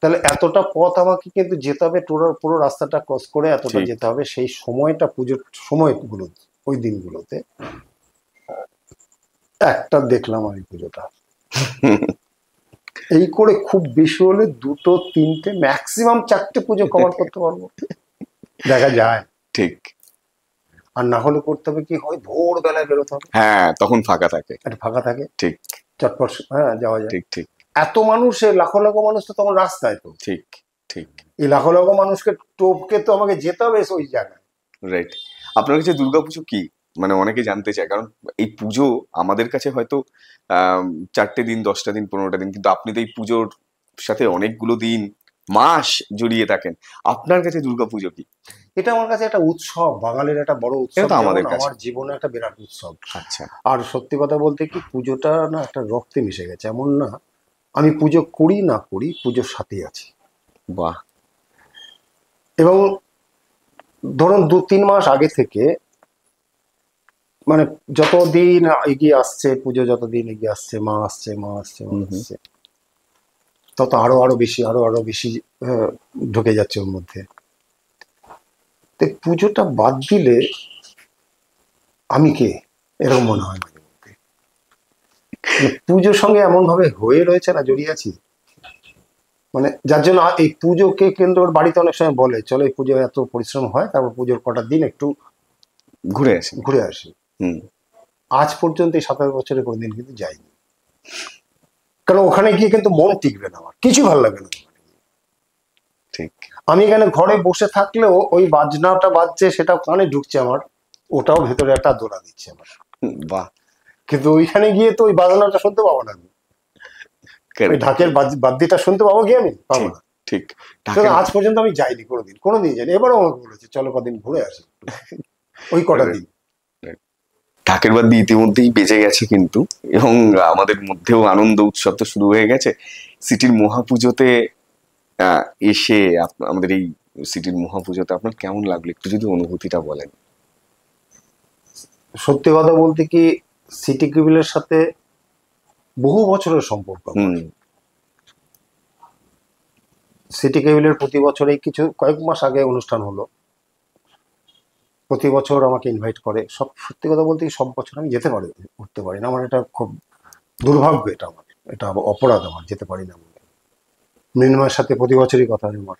Speaker 2: তাহলে এতটা পথ আমাকে কিন্তু যেতে হবে, পুরো রাস্তাটা ক্রস করে এতটা যেতে হবে। সেই সময়টা, পুজোর সময়গুলো, ওই দিনগুলোতে একটা দেখলাম আমি পুজোটা, এই করে খুব বেশি হলে 2, 3, ম্যাক্সিমাম 4টে পুজো কভার করতে পারবো, দেখা যায়।
Speaker 1: ঠিক।
Speaker 2: আর না হলে করতে হবে কি, হয় ভোরবেলায় বেরোতে হবে।
Speaker 1: হ্যাঁ, তখন ফাঁকা থাকে।
Speaker 2: একটা ফাঁকা থাকে,
Speaker 1: ঠিক।
Speaker 2: চটপট হ্যাঁ যাওয়া যায়।
Speaker 1: ঠিক ঠিক।
Speaker 2: এত মানুষ, লাখো লাখো মানুষ তো তখন রাস্তায়। তো
Speaker 1: ঠিক ঠিক।
Speaker 2: এই লাখো লাখো মানুষকে টপকে তো আমাকে যেতে হবে ওই জায়গায়।
Speaker 1: রাইট। আপনার কাছে দুর্গাপুজো কি, মানে অনেকে জানতে চায়, কারণ এই পুজো আমাদের কাছে হয়তো 4টে দিন, 10টা দিন, 15টা দিন, কিন্তু আপনি তো এই পুজোর সাথে অনেকগুলো দিন, মাস জড়িয়ে থাকেন। আপনার কাছে দুর্গাপুজো কি?
Speaker 2: এটা আমার কাছে একটা উৎসব, বাঙালির একটা বড় উৎসব,
Speaker 1: আমাদের কাছে
Speaker 2: আমার জীবনে একটা বিরাট উৎসব।
Speaker 1: আচ্ছা।
Speaker 2: আর সত্যি কথা বলতে কি, পুজোটা না একটা রক্তে মিশে গেছে। এমন না আমি পুজো করি না করি, পুজোর সাথেই আছি।
Speaker 1: বাহ।
Speaker 2: এবং ধরুন 2-3 মাস আগে থেকে, মানে যতদিন এগিয়ে আসছে পুজো, যতদিন এগিয়ে আসছে, মা আসছে মা আসছে মা আসছে, তত আরো বেশি আরো বেশি ঢুকে যাচ্ছে ওর মধ্যে। তো পুজোটা বাদ দিলে আমি কে, এরকম মনে হয় মাঝে মধ্যে। পুজোর সঙ্গে এমন ভাবে হয়ে রয়েছে না, জড়িয়ে আছি, মানে যার জন্য এই পুজোকে কেন্দ্র করে বাড়িতে অনেক সময় বলে, চলো এই পুজো এত পরিশ্রম হয়, তারপর পুজোর কটা দিন একটু ঘুরে আসি। আজ পর্যন্ত এই 27 বছরে কোনোদিন কিন্তু যাইনি, কারণ ওখানে গিয়ে কিন্তু মন টিকবে না, আমার কিছু ভালো লাগবে না।
Speaker 1: ঠিক।
Speaker 2: আমি এখানে ঘরে বসে থাকলেও ওই বাজনাটা বাজছে, সেটা কানে ঢুকছে আমার, ওটাও ভেতরে একটা দোলা দিচ্ছে আমার।
Speaker 1: বাহ।
Speaker 2: কিন্তু ওইখানে গিয়ে তো ওই বাজনাটা শুনতে পাবো না, ওই ঢাকের বাদ্যিটা শুনতে পাবো কি আমি? পাবো না।
Speaker 1: ঠিক।
Speaker 2: আজ পর্যন্ত আমি যাইনি, কোনোদিন যাইনি। এবারও আমাকে বলেছে চলো কদিন ঘুরে আসি, ওই কটা দিন।
Speaker 1: ঢাকের বাদ্যি ইতিমধ্যেই বেজে গেছে কিন্তু, এবং আমাদের মধ্যেও আনন্দ উৎসব তো শুরু হয়ে গেছে। সিটির মহাপুজোতে এসে আমাদের এই সিটির মহাপুজোতে আপনার কেমন লাগলো, একটু যদি অনুভূতিটা বলেন।
Speaker 2: সত্যি কথা বলতে কি, সিটি কেবলের সাথে বহু বছরের সম্পর্ক। সিটি কেবলের প্রতি বছরে কয়েক মাস আগে অনুষ্ঠান হলো, প্রতি বছর আমাকে ইনভাইট করে। সত্যি কথা বলতে সব বছর আমি উঠতে পারি না। আমার এটা খুব দুর্ভাগ্য, এটা অপরাধ আমার, যেতে পারি না। মৃন্ময়ের সাথে প্রতি বছরই কথা হয় আমার।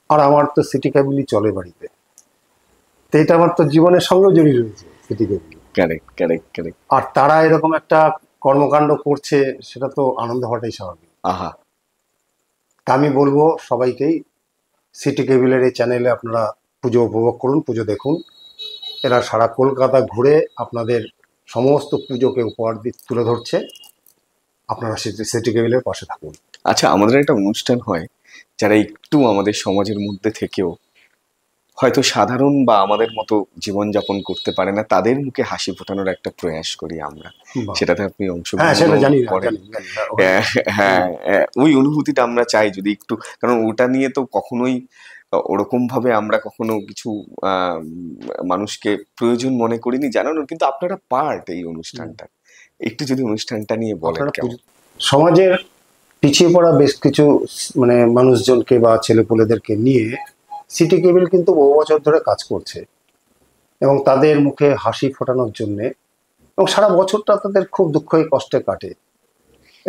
Speaker 2: আর আমার তো সিটি কেবলই চলে বাড়িতে, তো এটা আমার তো জীবনের সঙ্গে জড়িয়ে রয়েছে সিটি কেবল।
Speaker 1: কারেক্ট।
Speaker 2: আর তারা এরকম একটা কর্মকাণ্ড করছে, সেটা তো আনন্দ হওয়াটাই স্বাভাবিক। তা আমি বলবো সবাইকেই, সিটি কেবলের এই চ্যানেলে আপনারা পুজো উপভোগ করুন, পুজো দেখুন। এরা সারা কলকাতা ঘুরে আপনাদের সমস্ত পুজোকে উপহার তুলে ধরছে। আপনারা সিটি কেবলের পাশে থাকুন।
Speaker 1: আচ্ছা, আমাদের একটা অনুষ্ঠান হয়, যারা একটু আমাদের সমাজের মধ্যে থেকেও হয়তো সাধারণ বা আমাদের মতো জীবনযাপন করতে পারে না, তাদের মুখে হাসি ফোটানোর একটা প্রয়াস করি আমরা। সেটাতে আপনি অংশগ্রহণ করেন। হ্যাঁ, ওই অনুভূতিটা আমরা চাই যদি একটু, কারণ ওটা নিয়ে তো কখনোই ওরকম ভাবে আমরা কখনো কিছু মানুষকে প্রয়োজন মনে করিনি জানানোর, কিন্তু আপনারা পার্ট এই অনুষ্ঠানটা। একটু যদি অনুষ্ঠানটা নিয়ে বলেন।
Speaker 2: সমাজের পিছিয়ে পড়া বেশ কিছু মানুষজনকে বা ছেলেপুলেদেরকে নিয়ে সিটি কেবল কিন্তু বহু বছর ধরে কাজ করছে, এবং তাদের মুখে হাসি ফোটানোর জন্যে, এবং সারা বছরটা তাদের খুব দুঃখে কষ্টে কাটে,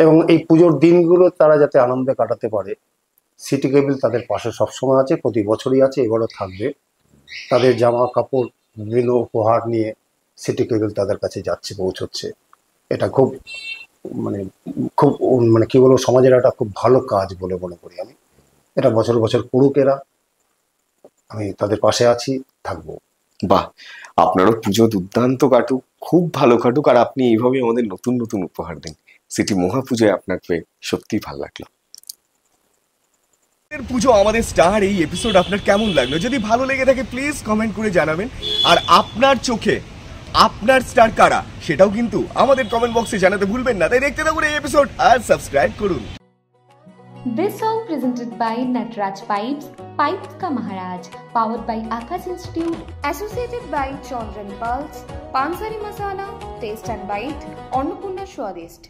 Speaker 2: এবং এই পুজোর দিনগুলো তারা যাতে আনন্দে কাটাতে পারে, সিটি কেবল তাদের পাশে সবসময় আছে, প্রতি বছরই আছে, এবারও থাকবে। তাদের জামা কাপড় বিভিন্ন উপহার নিয়ে সিটি কেবল তাদের কাছে যাচ্ছে, পৌঁছচ্ছে। এটা খুব কি বলবো, সমাজের একটা খুব ভালো কাজ বলে মনে করি আমি। এটা বছর বছর করুক এরা, আমি তাদের পাশে আছি, থাকবো।
Speaker 1: বাহ, আপনারও পুজো দুর্দান্ত কাটুক, খুব ভালো কাটুক, আর আপনি এইভাবে আমাদের নতুন নতুন উপহার দিন। সিটি মহাপুজোয় আপনার পেয়ে সত্যিই ভালো লাগলো। পুজো আমাদের স্টার এই এপিসোড আপনার কেমন লাগলো? যদি ভালো লেগে থাকে প্লিজ কমেন্ট করে জানাবেন, আর আপনার চোখে আপনার স্টার কারা সেটাও কিন্তু আমাদের কমেন্ট বক্সে জানাতে ভুলবেন না। তাই দেখতে থাকুন এই এপিসোড আর সাবস্ক্রাইব করুন।
Speaker 3: This song presented by Natraj Pipes, Pipes Ka Maharaj, powered by Akash Institute,
Speaker 4: associated by Chandran Pulse, Pansari Masala, Taste and Bite, Annapurna Swadist.